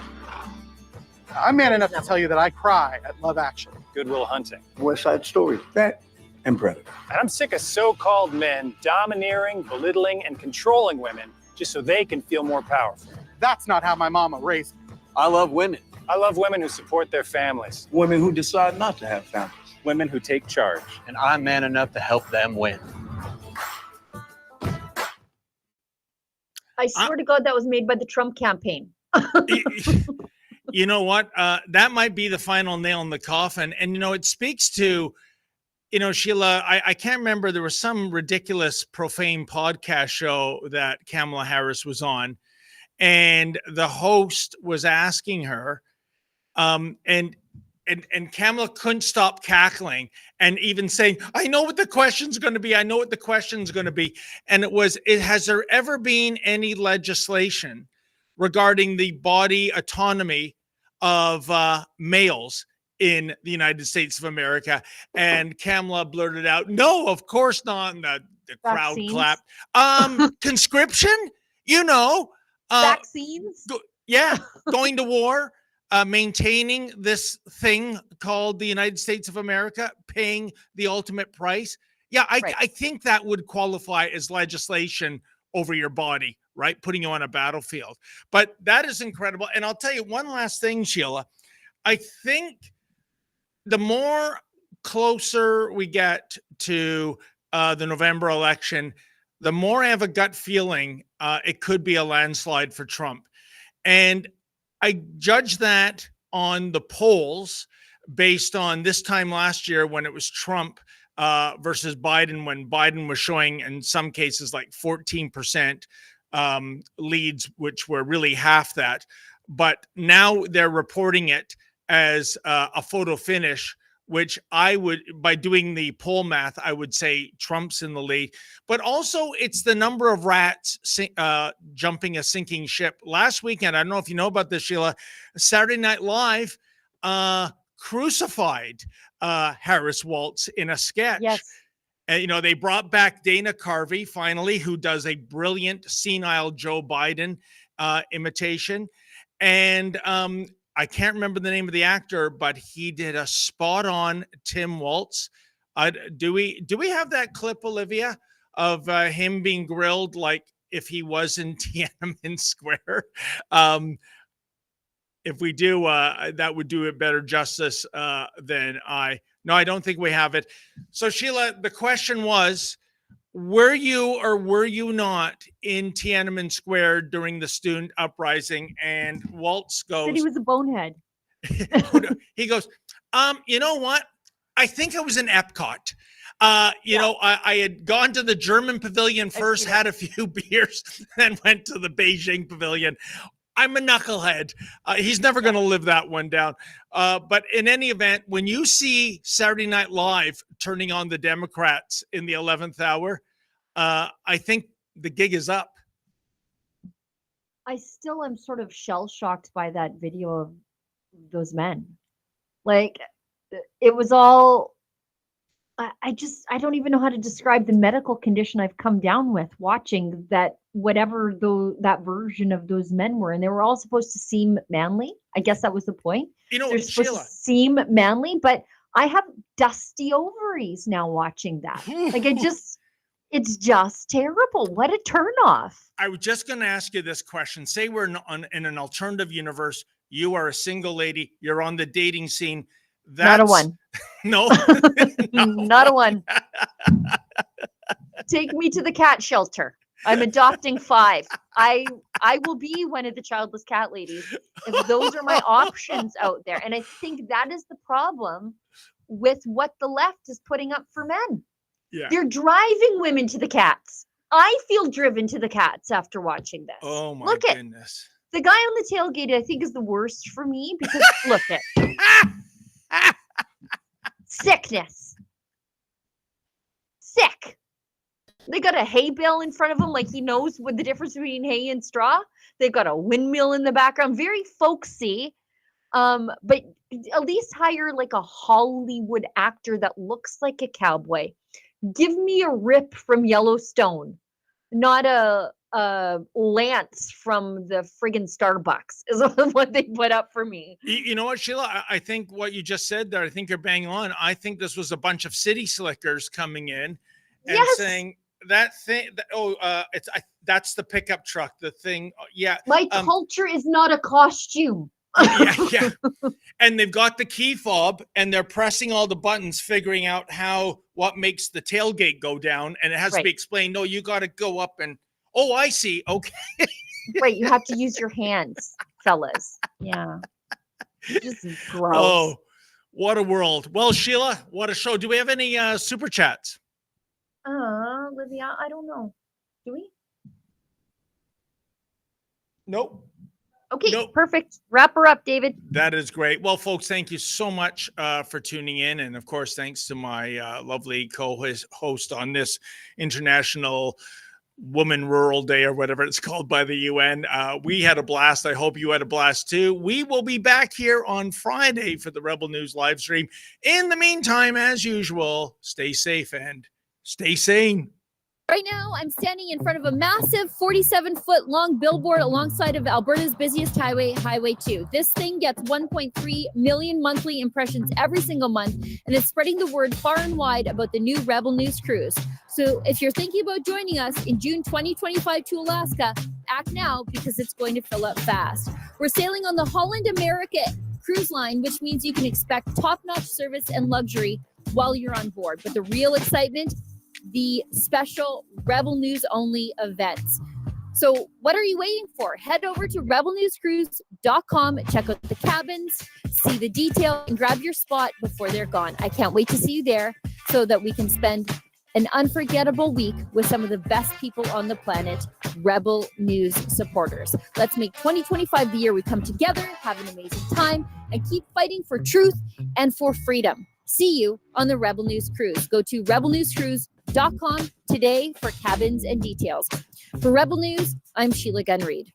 [SPEAKER 12] I'm man enough to tell you that I cry at Love Actually. Good Will Hunting.
[SPEAKER 13] West Side Story. That and Predator.
[SPEAKER 12] And I'm sick of so-called men domineering, belittling, and controlling women just so they can feel more powerful. That's not how my mama raised me. I love women. I love women who support their families.
[SPEAKER 13] Women who decide not to have families.
[SPEAKER 12] Women who take charge. And I'm man enough to help them win.
[SPEAKER 2] I swear to God, that was made by the Trump campaign.
[SPEAKER 1] You know what? That might be the final nail in the coffin. And, it speaks to, Sheila, I can't remember. There was some ridiculous profane podcast show that Kamala Harris was on. And the host was asking her, and Kamala couldn't stop cackling and even saying, I know what the question's going to be. I know what the question's going to be. And has there ever been any legislation regarding the body autonomy of males in the United States of America? And Kamala blurted out, no, of course not. And the crowd clapped. Conscription,
[SPEAKER 2] vaccines.
[SPEAKER 1] Going to war, maintaining this thing called the United States of America, paying the ultimate price. Yeah, I think that would qualify as legislation over your body, right? Putting you on a battlefield. But that is incredible. And I'll tell you one last thing, Sheila. I think the more closer we get to the November election, the more I have a gut feeling it could be a landslide for Trump. And I judge that on the polls based on this time last year when it was Trump versus Biden, when Biden was showing in some cases like 14% leads, which were really half that. But now they're reporting it as a photo finish, which I would, by doing the poll math, I would say Trump's in the lead. But also it's the number of rats jumping a sinking ship. Last weekend, I don't know if you know about this, Sheila, Saturday Night Live crucified Harris Waltz in a sketch.
[SPEAKER 2] Yes.
[SPEAKER 1] And, you know, they brought back Dana Carvey, finally, who does a brilliant senile Joe Biden imitation. And I can't remember the name of the actor, but he did a spot on Tim Waltz. Do we have that clip, Olivia, of him being grilled like if he was in Tiananmen Square? If we do, that would do it better justice than I. No, I don't think we have it. So, Sheila, the question was, were you or were you not in Tiananmen Square during the student uprising? And Waltz goes,
[SPEAKER 2] Said he was a bonehead.
[SPEAKER 1] he goes, you know what? I think I was in Epcot. You know, I had gone to the German pavilion first, had a few beers, then went to the Beijing pavilion. I'm a knucklehead. He's never going to live that one down. But in any event, when you see Saturday Night Live turning on the Democrats in the 11th hour, I think the gig is up.
[SPEAKER 2] I still am sort of shell-shocked by that video of those men. Like, it was all... I don't even know how to describe the medical condition I've come down with watching that, whatever that version of those men were. And they were all supposed to seem manly. I guess that was the point.
[SPEAKER 1] You know,
[SPEAKER 2] they're supposed
[SPEAKER 1] Sheila,
[SPEAKER 2] to seem manly, but I have dusty ovaries now watching that. Like, it's just terrible. What a turnoff.
[SPEAKER 1] I was just going to ask you this question. Say we're in an alternative universe. You are a single lady. You're on the dating scene.
[SPEAKER 2] Not a one.
[SPEAKER 1] No,
[SPEAKER 2] not a one. Take me to the cat shelter. I'm adopting 5. I will be one of the childless cat ladies if those are my options out there. And I think that is the problem with what the left is putting up for men.
[SPEAKER 1] Yeah.
[SPEAKER 2] They're driving women to the cats. I feel driven to the cats after watching this.
[SPEAKER 1] Oh my goodness.
[SPEAKER 2] The guy on the tailgate, I think, is the worst for me because look at sickness. Sick. They got a hay bale in front of him, like he knows what the difference between hay and straw. They've got a windmill in the background, very folksy. But at least hire like a Hollywood actor that looks like a cowboy. Give me a Rip from Yellowstone, not a Lance from the friggin' Starbucks is what they put up for me.
[SPEAKER 1] You know what, Sheila? I think what you just said there, I think you're bang on. I think this was a bunch of city slickers coming in and saying that thing. That's the pickup truck. The thing. Yeah.
[SPEAKER 2] My culture is not a costume.
[SPEAKER 1] yeah. And they've got the key fob and they're pressing all the buttons, figuring out what makes the tailgate go down. And it has to be explained. No, you got to go up and, oh, I see. Okay.
[SPEAKER 2] Right. You have to use your hands, fellas. Yeah. Just gross.
[SPEAKER 1] Oh, what a world. Well, Sheila, what a show. Do we have any super chats?
[SPEAKER 2] Olivia, I don't know. Do we?
[SPEAKER 1] Nope.
[SPEAKER 2] Okay, perfect. Wrap her up, David.
[SPEAKER 1] That is great. Well, folks, thank you so much for tuning in. And of course, thanks to my lovely co-host on this International Woman Rural Day or whatever it's called by the UN. We had a blast. I hope you had a blast too. We will be back here on Friday for the Rebel News live stream. In the meantime, as usual, stay safe and stay sane.
[SPEAKER 14] Right now, I'm standing in front of a massive 47-foot long billboard alongside of Alberta's busiest highway, Highway 2. This thing gets 1.3 million monthly impressions every single month, and it's spreading the word far and wide about the new Rebel News cruise. So if you're thinking about joining us in June 2025 to Alaska, act now because it's going to fill up fast. We're sailing on the Holland America cruise line, which means you can expect top-notch service and luxury while you're on board. But the real excitement, the special Rebel News only events. So what are you waiting for? Head over to rebelnewscruise.com, check out the cabins, see the detail, and grab your spot before they're gone. I can't wait to see you there so that we can spend an unforgettable week with some of the best people on the planet, Rebel News supporters. Let's make 2025 the year we come together, have an amazing time, and keep fighting for truth and for freedom. See you on the Rebel News Cruise. Go to rebelnewscruise.com today for cabins and details. For Rebel News, I'm Sheila Gunn Reid.